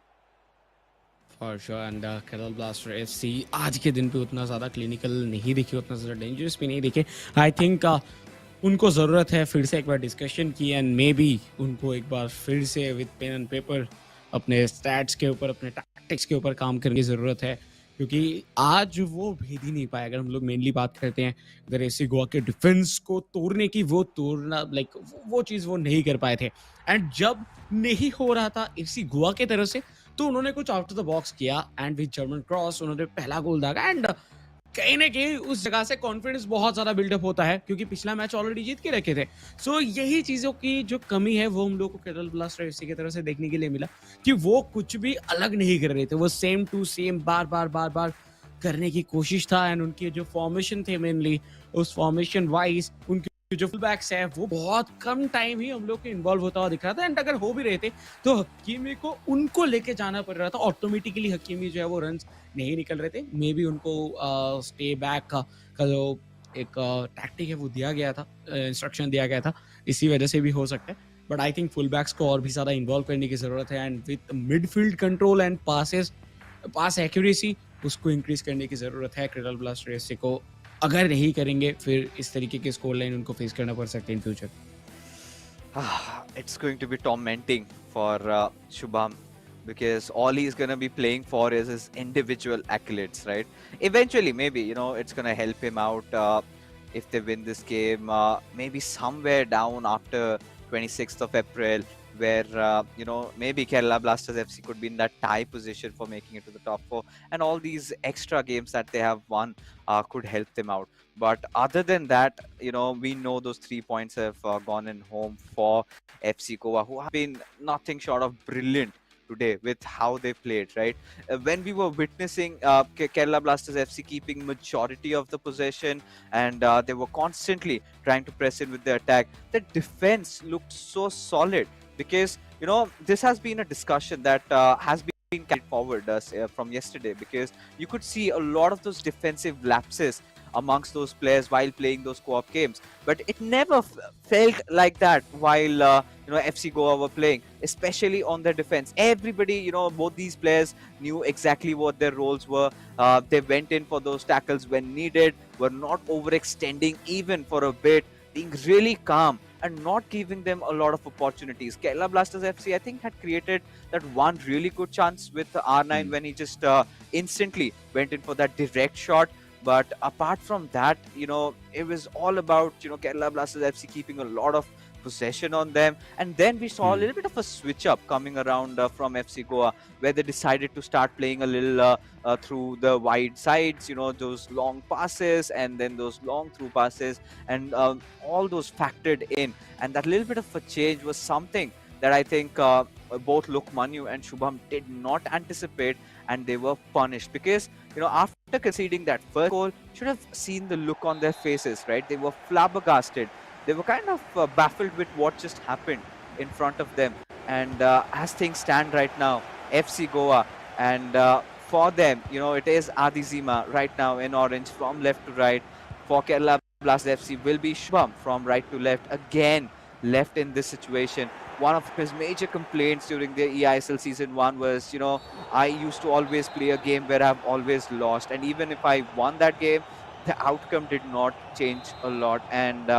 For sure, and Kerala Blaster FC आज के दिन पे उतना ज़्यादा clinical नहीं दिखे, उतना ज़्यादा डेंजरस भी नहीं दिखे। आई थिंक उनको ज़रूरत है फिर से एक बार डिस्कशन की, एंड मे बी उनको एक बार फिर से विद पेन एंड पेपर अपने स्टैट्स के ऊपर, अपने टैक्टिक्स के ऊपर काम करने की ज़रूरत है, क्योंकि आज वो भेद ही नहीं पाया। अगर हम लोग मेनली बात करते हैं इधर एफसी गोवा के डिफेंस को तोड़ने की, वो तोड़ना लाइक वो चीज़ वो नहीं कर पाए थे। एंड जब नहीं हो रहा था एफसी गोवा की तरफ से, तो उन्होंने कुछ आउट ऑफ द बॉक्स किया, एंड विद जर्मन क्रॉस उन्होंने पहला गोल दागा। एंड कहीं ना कहीं उस जगह से कॉन्फिडेंस बहुत ज़्यादा बिल्डअप होता है, क्योंकि पिछला मैच ऑलरेडी जीत के रखे थे। सो यही चीज़ों की जो कमी है वो हम लोग को केरला ब्लास्टर एफसी की तरफ से देखने के लिए मिला, कि वो कुछ भी अलग नहीं कर रहे थे, वो सेम टू सेम बार बार करने की कोशिश था। एंड उनके जो फॉर्मेशन थे मेनली, उस फॉर्मेशन वाइज उनके जो फुल बैक्स है वो बहुत कम टाइम ही हम लोग के इन्वॉल्व होता हुआ दिख रहा था। एंड अगर हो भी रहे थे तो हकीमी को उनको लेके जाना पड़ रहा था, ऑटोमेटिकली हकीमी जो है वो रन्स नहीं निकल रहे थे। मे बी उनको स्टे बैक का जो एक टैक्टिक है वो दिया गया था, इंस्ट्रक्शन दिया गया था, इसी वजह से भी हो सकता है। But I think full backs को और भी ज़्यादा इन्वॉल्व करने की ज़रूरत है, and with midfield control and pass accuracy उसको इंक्रीज करने की ज़रूरत है केरला ब्लास्टर एफसी को अगर नहीं करेंगे फिर इस तरीके के स्कोर लाइन उनको फेस करना पड़ सकते हैं in future. It's going to be tormenting for Shubham because all he's going to be playing for is his individual accolades, right? Eventually, maybe, it's going to help him out if they win this game, maybe somewhere down after 26th of April, where, maybe Kerala Blasters FC could be in that tie position for making it to the top four, and all these extra games that they have won could help them out. But other than that, we know those 3 points have gone in home for FC Goa, who have been nothing short of brilliant today with how they played, right? When we were witnessing Kerala Blasters FC keeping majority of the possession and they were constantly trying to press in with the attack, the defense looked so solid because, this has been a discussion that has been carried forward from yesterday, because you could see a lot of those defensive lapses amongst those players while playing those co-op games, but it never felt like that while FC Goa were playing, especially on their defense. Everybody, both these players knew exactly what their roles were. They went in for those tackles when needed, were not overextending even for a bit, being really calm and not giving them a lot of opportunities. Kerala Blasters FC, I think, had created that one really good chance with R9 when he just instantly went in for that direct shot. But apart from that, it was all about, Kerala Blasters FC keeping a lot of possession on them. And then we saw a little bit of a switch up coming around from FC Goa, where they decided to start playing a little through the wide sides, those long passes and then those long through passes, and all those factored in. And that little bit of a change was something that I think both Lokmanu and Shubham did not anticipate, and they were punished because, after conceding that first goal, should have seen the look on their faces, right? They were flabbergasted. They were kind of baffled with what just happened in front of them. And as things stand right now, FC Goa, and for them, it is Adizima right now in orange from left to right. For Kerala Blasters FC will be Shubham from right to left, again left in this situation. One of his major complaints during the eISL season 1 was, I used to always play a game where I've always lost. And even if I won that game, the outcome did not change a lot. And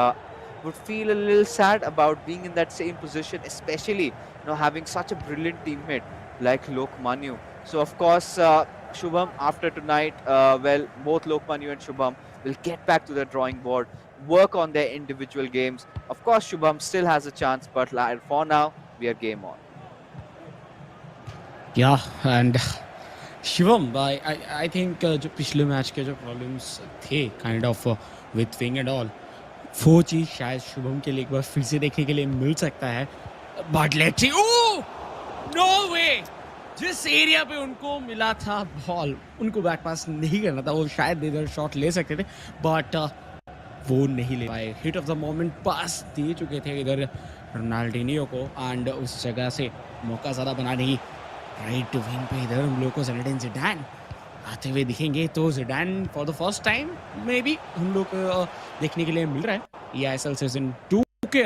would feel a little sad about being in that same position, especially, having such a brilliant teammate like Lokmanu. So, of course, Shubham, after tonight, both Lokmanu and Shubham will get back to the drawing board, work on their individual games. Of course, Shubham still has a chance, but for now, we are game on. Yeah, and Shivam I think जो पिछले match के जो problems थे kind of with wing and all, वो चीज़ शायद शुभम के लिए एक बार फिर से देखने के लिए मिल सकता है. But let's see, oh no way, जिस एरिया पे उनको मिला था बॉल, उनको बैक पास नहीं करना था. वो शायद इधर शॉट ले सकते थे बट वो नहीं ले पाए. हिट ऑफ द मोमेंट पास दे चुके थे इधर रोनाल्डिनियो को, एंड उस जगह से मौका ज़्यादा बना नहीं. राइट विंग पे इधर हम लोग को ज़िनेडिन ज़िडान आते हुए दिखेंगे. तो Zidane for the first time may be हम लोग को देखने के लिए मिल रहा है eISL सीजन 2 के.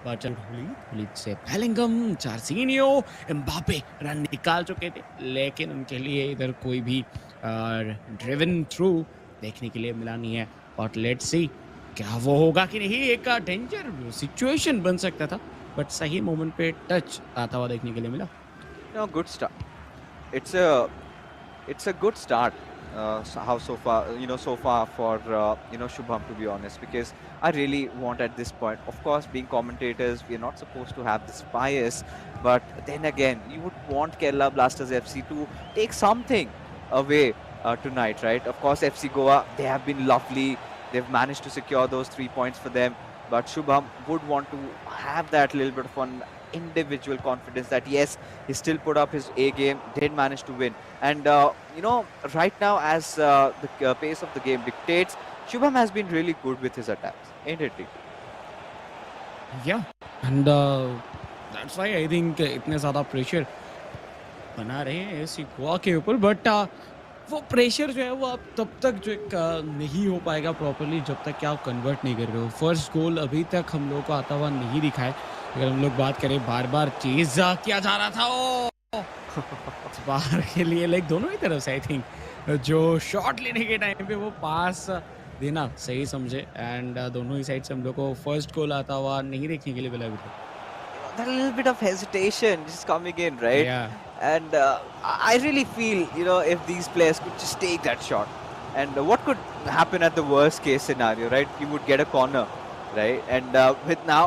बट से बेलिंगम, चार्सिनियो, एम्बापे रन निकाल चुके थे, लेकिन उनके लिए इधर कोई भी ड्रिवन थ्रू देखने के लिए मिला नहीं है. बट लेट्स सी क्या वो होगा कि नहीं. एक डेंजर सिचुएशन बन सकता था, बट सही मोमेंट पे टच आता हुआ देखने के लिए मिला. Good start. It's a good start. So far for Shubham, to be honest, because I really want at this point, of course, being commentators, we are not supposed to have this bias, but then again, you would want Kerala Blasters FC to take something away tonight, right? Of course, FC Goa, they have been lovely. They've managed to secure those 3 points for them, but Shubham would want to have that little bit of an individual confidence that yes, he still put up his A game, did manage to win. And right now, as the pace of the game dictates, Shubham has been really good with his attacks, ain't it? Yeah, and that's why I think इतने ज़्यादा pressure बना रहे हैं ऐसी गोवा के ऊपर. But वो pressure जो है वो आप तब तक जो नहीं हो पाएगा प्रॉपरली जब तक कि आप कन्वर्ट नहीं कर रहे हो. फर्स्ट गोल अभी तक हम लोग को आता हुआ नहीं दिखा है. अगर हम लोग बात करें, बार बार चेज किया जा रहा था ओ बाहर के लिए, लाइक दोनों ही तरफ से. आई थिंक जो शॉट लेने के टाइम पे वो पास देना सही समझे एंड दोनों ही साइड से हम लोग को फर्स्ट गोल आता हुआ नहीं देखने के लिए मिला अभी तक। That little bit of hesitation just coming in, right? या And I really feel, if these players could just take that shot, and what could happen at the worst case scenario, right? You would get a corner, right? And with now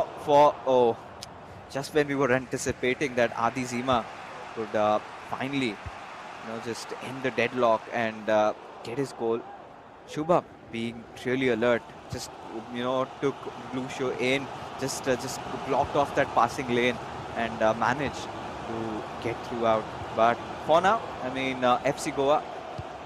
just when we were anticipating that Adi Zima could finally, just end the deadlock and get his goal, Shubham being really alert, just took blue show in, just blocked off that passing lane and managed to get through out. But for now, I mean, FC Goa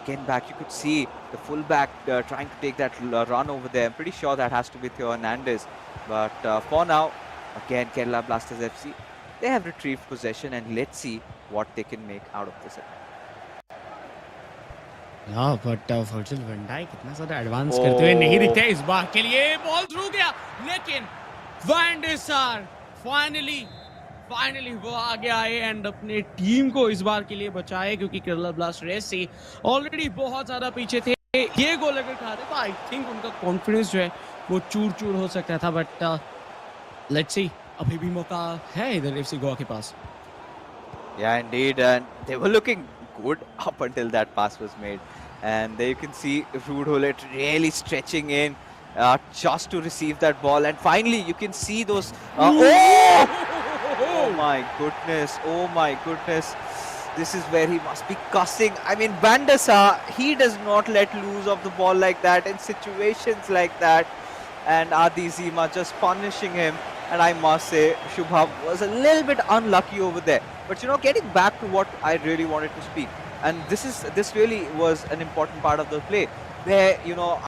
again back. You could see the fullback trying to take that run over there. I'm pretty sure that has to be Theo Hernandez. But for now, again, Kerala Blasters FC, they have retrieved possession, and let's see what they can make out of this. But Virgil Van Dijk इतना ज़्यादा advance करते हुए नहीं दिखते इस बार के लिए ball through गया लेकिन वैन डे सार फाइनली वो आगे आए एंड अपने टीम को इस बार के लिए बचाए क्योंकि केरला ब्लास्टर एससी ऑलरेडी बहुत ज़्यादा पीछे थे। ये गोल अगर खाते तो आई थिंक उनका कॉन्फिडेंस जो है वो चूर हो सकता था बट लेट्स सी अभी भी मौका है इधर एफसी गोवा के पास। Yeah, indeed, and they were looking good up until that pass was made. And there you can see Ruud Hullet really stretching in just to receive that ball. And finally, you can see those. Oh my goodness! Oh my goodness! This is where he must be cussing. I mean, Bandasa, he does not let loose of the ball like that in situations like that. And Adi Zima just punishing him. And I must say, Shubham was a little bit unlucky over there. But getting back to what I really wanted to speak, and this really was an important part of the play, where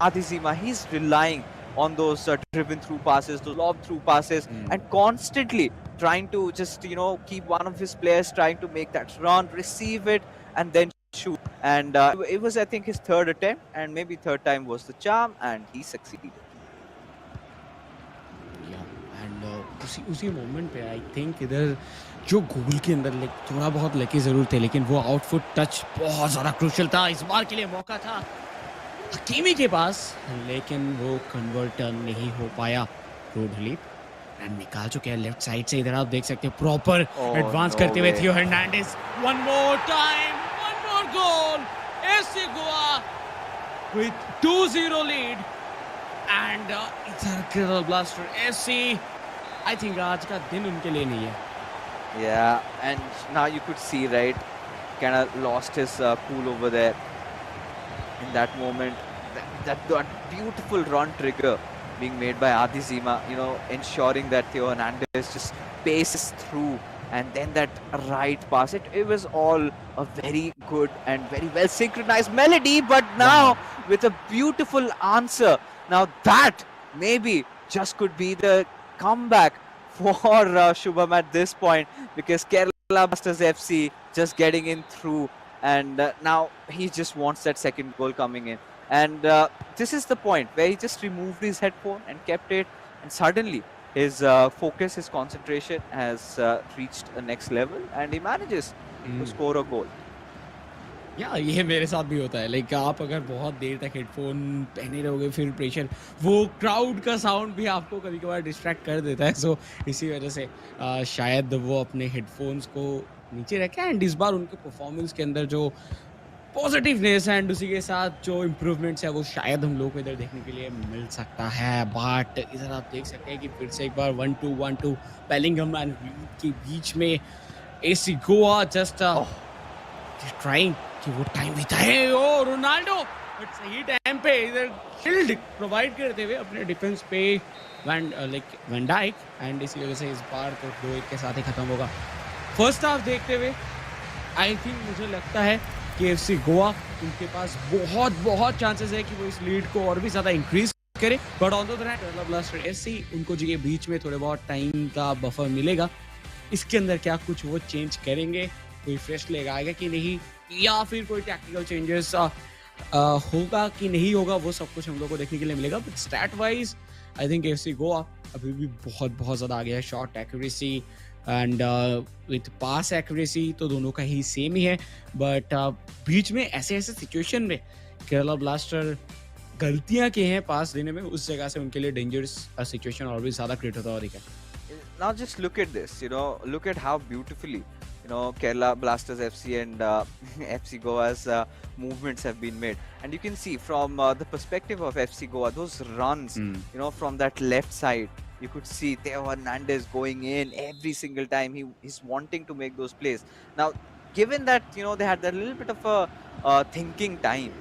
Adi Zima, he's relying on those driven through passes, those lob through passes, and constantly trying to just keep one of his players trying to make that run, receive it, and then shoot. And it was, I think, his third attempt, and maybe third time was the charm, and he succeeded. And उसी moment पे I think इधर जो गोल के अंदर थोड़ा बहुत lucky जरूर थे लेकिन वो आउटफुट टच बहुत ज़्यादा क्रूशियल था। इस बार के लिए मौका था हकीमी के पास लेकिन वो कन्वर्ट नहीं हो पाया। रोड हलीप एंड निकाल चुके हैं लेफ्ट साइड से। इधर आप देख सकते हैं प्रॉपर एडवांस करते हुए Theo Hernandez. One more time, one more goal, FC Goa with 2-0 lead and इधर Kerala blaster FC I think आज का दिन उनके लिए नहीं है। Yeah, and now you could see, right, kind of lost his cool over there in that moment. That beautiful run trigger being made by Adi Zima, ensuring that Theo Hernandez just paces through, and then that right pass. It was all a very good and very well synchronized melody, but now with a beautiful answer. Now that maybe just could be the comeback for Shubham at this point, because Kerala Blasters FC just getting in through, and now he just wants that second goal coming in. And this is the point where he just removed his headphone and kept it, and suddenly his focus, his concentration has reached a next level, and he manages to score a goal. या ये मेरे साथ भी होता है। Like आप अगर बहुत देर तक हेडफोन पहने रहोगे फिर प्रेशर वो क्राउड का साउंड भी आपको कभी कभार डिस्ट्रैक्ट कर देता है। सो इसी वजह से शायद वो अपने हेडफोन्स को नीचे रखें एंड इस बार उनके परफॉर्मेंस के अंदर जो पॉजिटिवनेस एंड उसी के साथ जो इम्प्रूवमेंट्स है वो शायद हम लोग को इधर देखने के लिए मिल सकता है। बट इधर आप देख सकते हैं कि फिर से एक बार 1-2 बेलिंगहम एंड के बीच में एसी गोवा जस्ट ट्राइंग कि वो टाइम बिताए। ओ रोनाल्डो बट सही टाइम पे इधर शील्ड प्रोवाइड करते हुए अपने डिफेंस पे वैन डाइक एंड इसी वजह से इस बार तो 2-1 के साथ ही खत्म होगा। फर्स्ट हाफ देखते हुए आई थिंक मुझे लगता है कि एफसी गोवा उनके पास बहुत चांसेस है कि वो इस लीड को और भी ज़्यादा इंक्रीज करे। But on the other hand Kerala blaster FC उनको जो ये बीच में थोड़े बहुत टाइम का बफर मिलेगा, इसके अंदर क्या कुछ वो चेंज करेंगे, कोई फ्रेश लेग आएगा कि नहीं, या फिर कोई टैक्टिकल चेंजेस होगा कि नहीं होगा, वो सब कुछ हम लोग को देखने के लिए मिलेगा। But stat wise I think FC Goa अभी भी बहुत ज़्यादा आगे है। Shot accuracy and with pass accuracy तो दोनों का ही सेम ही है। बट बीच में ऐसे सिचुएशन में केरला ब्लास्टर गलतियां की हैं पास देने में, उस जगह से उनके लिए डेंजरस सिचुएशन और भी ज्यादा क्रिएट होता हुआ दिखा। Now just look at this, look at how beautifully, Kerala Blasters FC and FC Goa's movements have been made. And you can see from the perspective of FC Goa, those runs, from that left side, you could see Theo Hernandez going in every single time. He's wanting to make those plays. Now, given that, they had that little bit of a thinking time,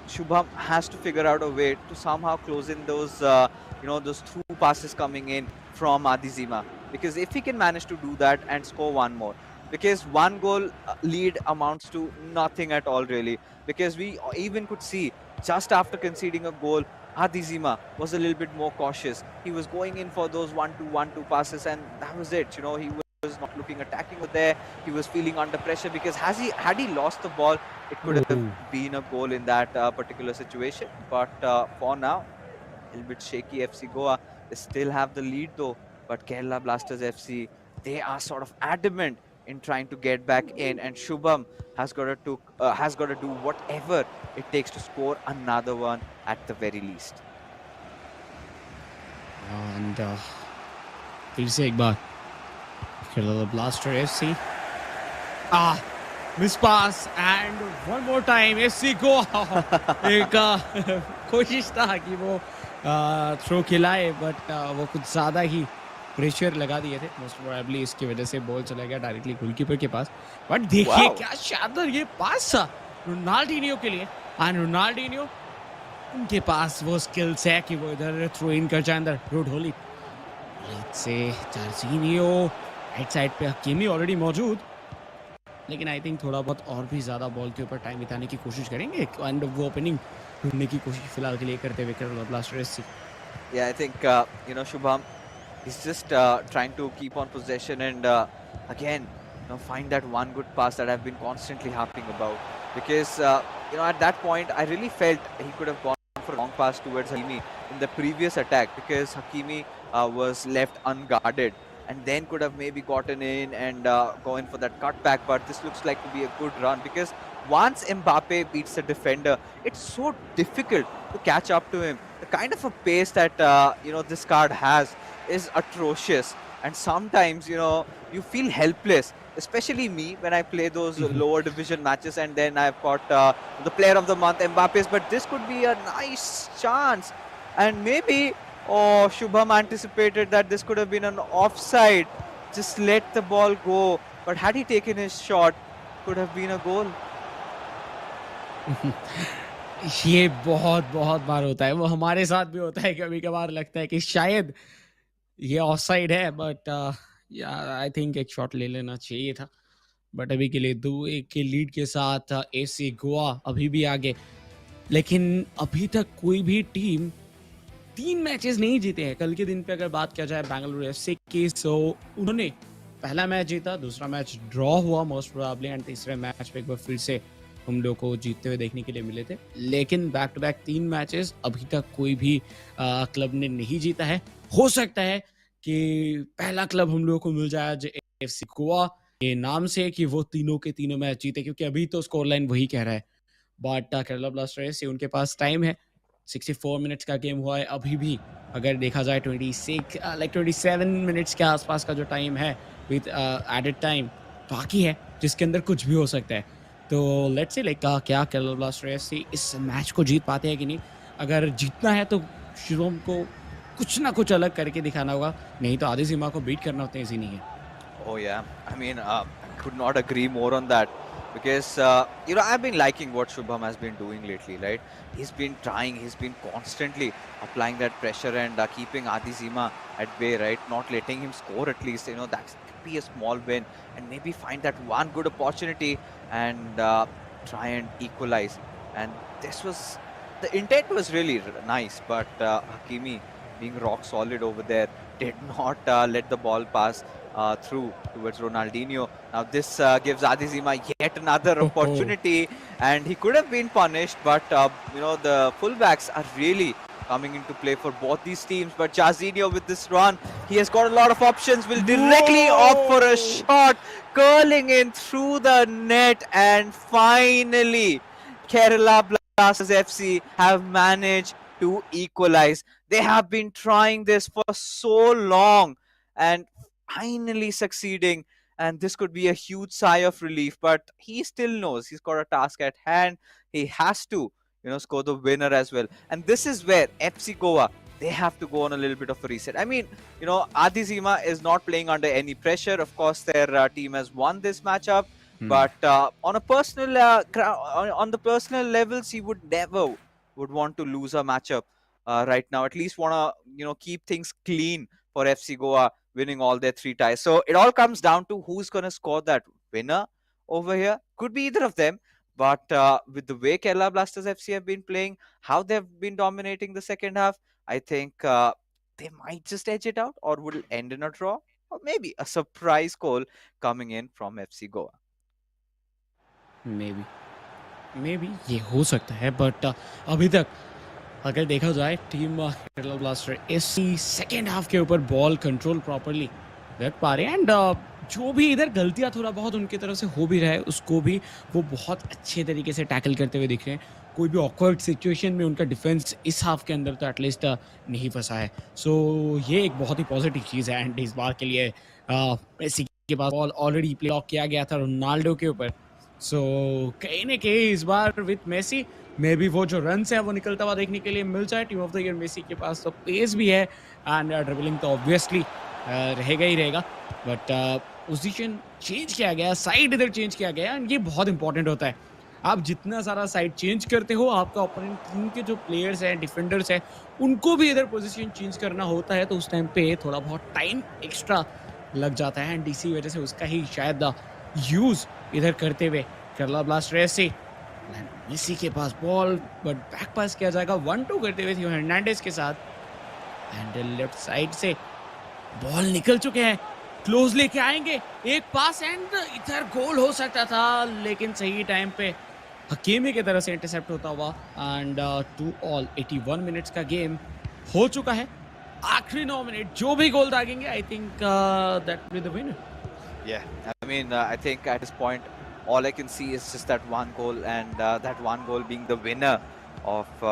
Shubham has to figure out a way to somehow close in those through passes coming in from Adizima, because if he can manage to do that and score one more, because one goal lead amounts to nothing at all really, because we even could see just after conceding a goal, Adizima was a little bit more cautious. He was going in for those 1-2 passes, and that was it. He was not looking attacking over there. He was feeling under pressure, because had he lost the ball, it could have been a goal in that particular situation. But for now, a little bit shaky FC Goa. They still have the lead though, but Kerala Blasters FC, they are sort of adamant in trying to get back in, and Shubham has got to do whatever it takes to score another one at the very least. And फिर से एक बार Kerala Blaster FC. Miss pass and one more time FC Goa. एक कोशिश था कि वो throw खिलाए, but वो कुछ ज़्यादा ही प्रेशर लगा दिए थे मोस्ट प्रोबेबली, इसकी वजह से बॉल चला गया डायरेक्टली गोलकीपर के पास। बट देखिए क्या शानदार ये पास था रोनाल्डिनियो के लिए, एंड रोनाल्डिनियो उनके पास वो स्किल्स है कि वो इधर थ्रो इन कर जाए अंदर। रोड होली राइट से जार्जिनियो, राइट साइड पे हकीमी ऑलरेडी मौजूद, लेकिन आई थिंक थोड़ा बहुत और भी ज़्यादा बॉल के ऊपर टाइम बिताने की कोशिश करेंगे एंड वो ओपनिंग ढूंढने की कोशिश फिलहाल के लिए करते हुए Kerala blaster FC. Yeah, I think Shubham, he's just trying to keep on possession and again, find that one good pass that I've been constantly harping about, because at that point I really felt he could have gone for a long pass towards Hakimi in the previous attack, because Hakimi was left unguarded and then could have maybe gotten in and going for that cutback. But this looks like to be a good run, because once Mbappe beats the defender, it's so difficult to catch up to him. The kind of a pace that this card has is atrocious, and sometimes you feel helpless, especially me when I play those lower division matches, and then I've got the player of the month Mbappe's. But this could be a nice chance, and maybe Shubham anticipated that this could have been an offside, just let the ball go, but had he taken his shot, could have been a goal. ये बहुत बहुत बार होता है, वो हमारे साथ भी होता है, कभी कभार लगता है कि शायद ये ऑफसाइड है, बट यार आई थिंक एक शॉट ले लेना चाहिए था। बट अभी के लिए 2-1 के लीड के साथ एसी गोवा अभी भी आगे, लेकिन अभी तक कोई भी टीम 3 मैचेस नहीं जीते हैं। कल के दिन पे अगर बात किया जाए बेंगलुरु एफसी की, सो उन्होंने पहला मैच जीता, दूसरा मैच ड्रॉ हुआ मोस्ट प्रोबेबली, एंड तीसरे मैच पे एक बार फिर से हम लोग को जीतते हुए देखने के लिए मिले थे। लेकिन बैक टू बैक 3 मैचेस अभी तक कोई भी क्लब ने नहीं जीता है। हो सकता है कि पहला क्लब हम लोगों को मिल जाए आज एफसी गोवा के नाम से कि वो तीनों के तीनों मैच जीते, क्योंकि अभी तो स्कोर लाइन वही कह रहा है। बट केरला ब्लास्टर्स से उनके पास टाइम है, 64 मिनट्स का गेम हुआ है अभी भी। अगर देखा जाए 27 मिनट्स के आसपास का जो टाइम है विद एडेड टाइम बाकी है, जिसके अंदर कुछ भी हो सकता है। तो लेट्स से क्या केरला ब्लास्टर्स इस मैच को जीत पाते हैं कि नहीं। अगर जीतना है तो शुभम को कुछ ना कुछ अलग करके दिखाना होगा, नहीं तो आधी सीमा को बीट करना उतना ईजी नहीं है। Oh yeah, I mean, I could not agree more on that, because I've been liking what Shubham has been doing lately, right? He's been trying, he's been constantly applying that pressure and keeping Adi Zima at bay, right? Not letting him score at least, that could be a small win, and maybe find that one good opportunity and try and equalize. And the intent was really nice, but Hakimi, being rock solid over there, did not let the ball pass through towards Ronaldinho. Now this gives Adizima yet another opportunity, and he could have been punished, but the fullbacks are really coming into play for both these teams. But Jarzinho with this run, he has got a lot of options, will directly opt for a shot, curling in through the net, and finally Kerala Blasters FC have managed to equalize. They have been trying this for so long and finally succeeding. And this could be a huge sigh of relief, but he still knows he's got a task at hand. He has to, score the winner as well. And this is where FC Goa, they have to go on a little bit of a reset. I mean, Adi Zima is not playing under any pressure. Of course, their team has won this matchup. But on a personal, on the personal levels, he would never would want to lose a matchup right now. At least want to keep things clean for FC Goa, winning all their 3 ties. So it all comes down to who's going to score that winner over here. Could be either of them. But with the way Kerala Blasters FC have been playing, how they've been dominating the second half, I think they might just edge it out, or will end in a draw, or maybe a surprise goal coming in from FC Goa. May be ये हो सकता है, but अभी तक अगर देखा जाए team Kerala blaster इसी सेकेंड हाफ के ऊपर बॉल कंट्रोल प्रॉपरली रख पा रहे हैं, एंड जो भी इधर गलतियां थोड़ा बहुत उनकी तरफ से हो भी रहा है उसको भी वो बहुत अच्छे तरीके से टैकल करते हुए दिख रहे हैं. कोई भी ऑकवर्ड सिचुएशन में उनका डिफेंस इस हाफ के अंदर तो एटलीस्ट नहीं फंसा है. सो ये एक बहुत ही पॉजिटिव चीज़ है. एंड इस बार के लिए मेसी के पास बॉल ऑलरेडी प्ले ऑफ किया गया था रोनाल्डो के ऊपर. सो कहीं ना कहीं इस bar with Messi may be वो जो रन है वो निकलता हुआ देखने के लिए मिल जाए. Team of the year Messi के पास तो पेस भी है एंड ड्रिबलिंग तो ऑब्वियसली रहेगा ही रहेगा. बट पोजीशन चेंज किया गया, साइड इधर चेंज किया गया, एंड ये बहुत इंपॉर्टेंट होता है. आप जितना सारा साइड चेंज करते हो, आपका ओपोनेंट टीम के जो प्लेयर्स हैं, डिफेंडर्स हैं, उनको भी इधर पोजीशन चेंज करना होता है. तो उस टाइम पे थोड़ा बहुत टाइम एक्स्ट्रा लग जाता है, एंड इसी वजह से उसका ही शायद यूज इधर करते हुए केरला ब्लास्टर एफसी मेसी के पास बॉल, बट बैक पास किया जाएगा 1-2 करते हुए थियो हर्नांडेज के साथ. एंड लेफ्ट साइड से बॉल निकल चुके हैं, क्लोज लेके आएंगे, एक पास एंड इधर गोल हो सकता था, लेकिन सही टाइम पे हकीमी की तरफ से इंटरसेप्ट होता हुआ. एंड 2-2 81 मिनट्स का गेम हो चुका है. आखिरी 9 मिनट जो भी गोल दागेंगे, I think that will be the winner. Yeah, I mean, I think at this point, all I can see is just that one goal, and that one goal being the winner of,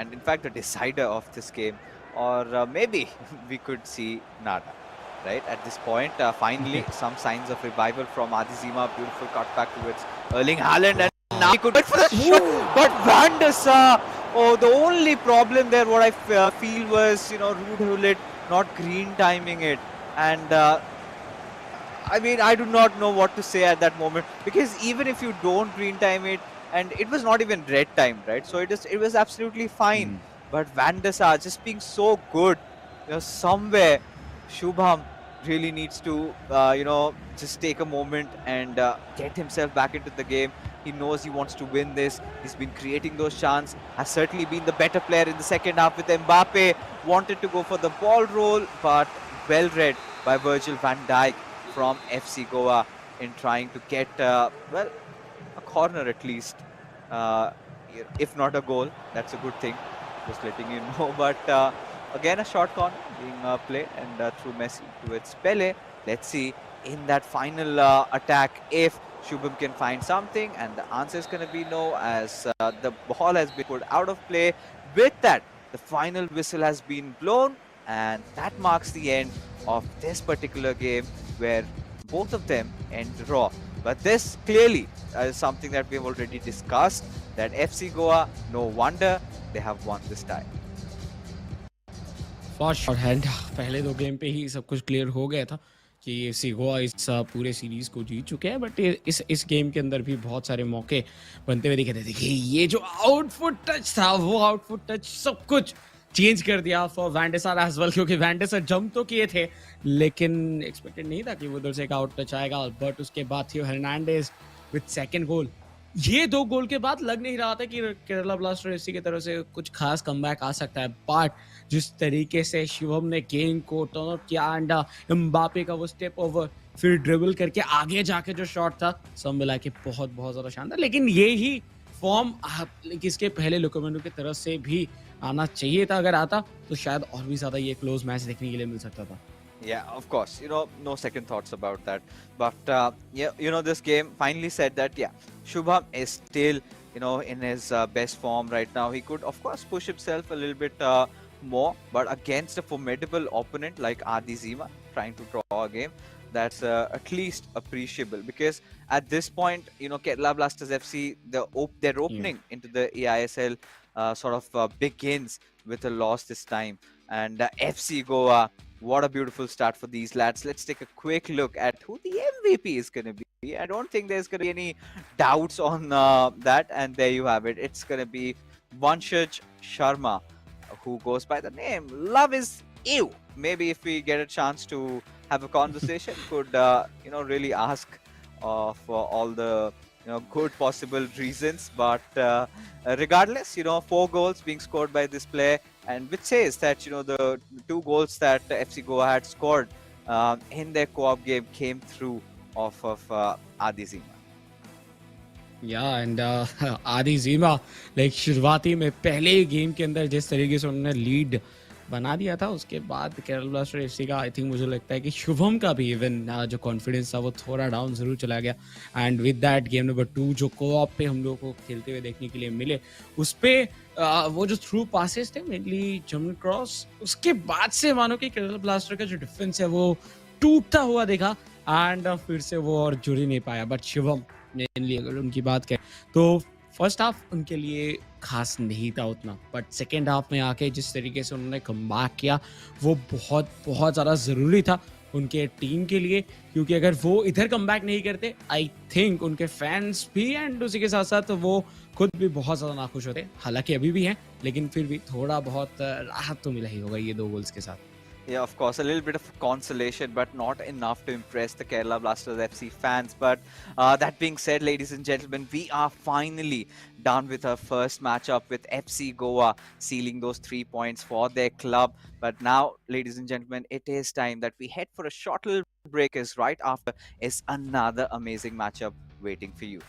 and in fact, the decider of this game. Or maybe we could see nada, right? At this point, finally, some signs of revival from Adi Zima. Beautiful cutback towards Erling Haaland, and now he could wait for the shot, but Van der Sar. Oh, the only problem there, what I feel was, Ruud Gullit not green timing it, and I mean, I do not know what to say at that moment, because even if you don't green time it, and it was not even red time, right? So it was absolutely fine. But Van der Sar just being so good, somewhere Shubham really needs to, just take a moment and get himself back into the game. He knows he wants to win this. He's been creating those chances. Has certainly been the better player in the second half with Mbappe. Wanted to go for the ball roll, but well read by Virgil van Dijk from FC Goa in trying to get, a corner at least. If not a goal, that's a good thing. Just letting you know. But again, a short corner being played, and through Messi towards Pele. Let's see in that final attack if Shubham can find something, and the answer is going to be no, as the ball has been put out of play. With that, the final whistle has been blown, and that marks the end of this particular game, where both of them end draw. But this clearly is something that we've already discussed, that FC Goa, no wonder they have won this tie. For short hand पहले 2 game पे ही सब कुछ clear हो गया था कि FC Goa इस पूरे सीरीज को जीत चुके हैं. बट इस गेम के अंदर भी बहुत सारे मौके बनते हुए दिखे थे. देखिए ये जो आउटफुट टच था, वो आउटफुट टच सब कुछ चेंज कर दिया फॉर वैन डर सार एज वेल, क्योंकि वैन डर सार जंप तो किए थे, लेकिन एक्सपेक्टेड नहीं था कि उधर से एक आउट टच आएगा. बट उसके बाद थियो हर्नांडेज विथ सेकंड गोल. ये 2 गोल के बाद लग नहीं रहा था कि केरला ब्लास्टर एफसी की तरफ से कुछ खास कमबैक आ सकता है. बट जिस तरीके से शिवम ने गेम को टर्न अप किया, एंड एम्बापे का वो स्टेप ओवर, फिर ड्रिबल करके आगे जाके जो शॉट था, सब मिला के बहुत बहुत ज़्यादा शानदार. लेकिन ये ही फॉर्म इसके पहले लुकोमेंडो की तरफ से भी आना चाहिए था. अगर आता तो शायद और भी ज़्यादा ये क्लोज मैच देखने के लिए मिल सकता था. Yeah, of course. No second thoughts about that. But, this game finally said that, yeah, Shubham is still in his best form right now. He could, of course, push himself a little bit more, but against a formidable opponent like Adi Zima, trying to draw a game, that's at least appreciable. Because at this point, Kerala Blasters FC, their Yeah. opening into the eISL sort of begins with a loss this time. And FC Goa, what a beautiful start for these lads. Let's take a quick look at who the MVP is going to be. I don't think there's going to be any doubts on that. And there you have it. It's going to be Vanshaj Sharma, who goes by the name Love is You. Maybe if we get a chance to have a conversation, could really ask for all the good possible reasons. But regardless, 4 goals being scored by this player, and which says that the 2 goals that FC Goa had scored in their co-op game came through off of Adi Zima. या and आदि जीमा like शुरुआती में पहले ही game के अंदर जिस तरीके से उन्होंने लीड बना दिया था, उसके बाद केरल ब्लास्टर एफसी का आई थिंक मुझे लगता है कि शुभम का भी इवन जो कॉन्फिडेंस था वो थोड़ा डाउन ज़रूर चला गया. And with that game number 2 जो कोऑप पे हम लोगों को खेलते हुए देखने के लिए मिले, उस पर वो जो थ्रू पासेस थे मेनली जर्मन क्रॉस, उसके बाद से मानो कि केरल ब्लास्टर का जो डिफेंस है वो टूटता हुआ देखा. एंड फिर से वो और जुड़ ही नहीं पाया. बट शिवम मेनली अगर उनकी बात करें तो फर्स्ट हाफ उनके लिए खास नहीं था उतना, बट सेकेंड हाफ में आके जिस तरीके से उन्होंने कमबैक किया वो बहुत बहुत ज़्यादा ज़रूरी था उनके टीम के लिए. क्योंकि अगर वो इधर कमबैक नहीं करते, आई थिंक उनके फैंस भी एंड उसी के साथ साथ वो खुद भी बहुत ज़्यादा नाखुश होते. हालांकि अभी भी हैं, लेकिन फिर भी थोड़ा बहुत राहत तो मिला ही होगा ये 2 गोल्स के साथ. Yeah, of course, a little bit of consolation, but not enough to impress the Kerala Blasters FC fans. But that being said, ladies and gentlemen, we are finally done with our first matchup with FC Goa, sealing those 3 points for their club. But now, ladies and gentlemen, it is time that we head for a short little break, as right after is another amazing matchup waiting for you.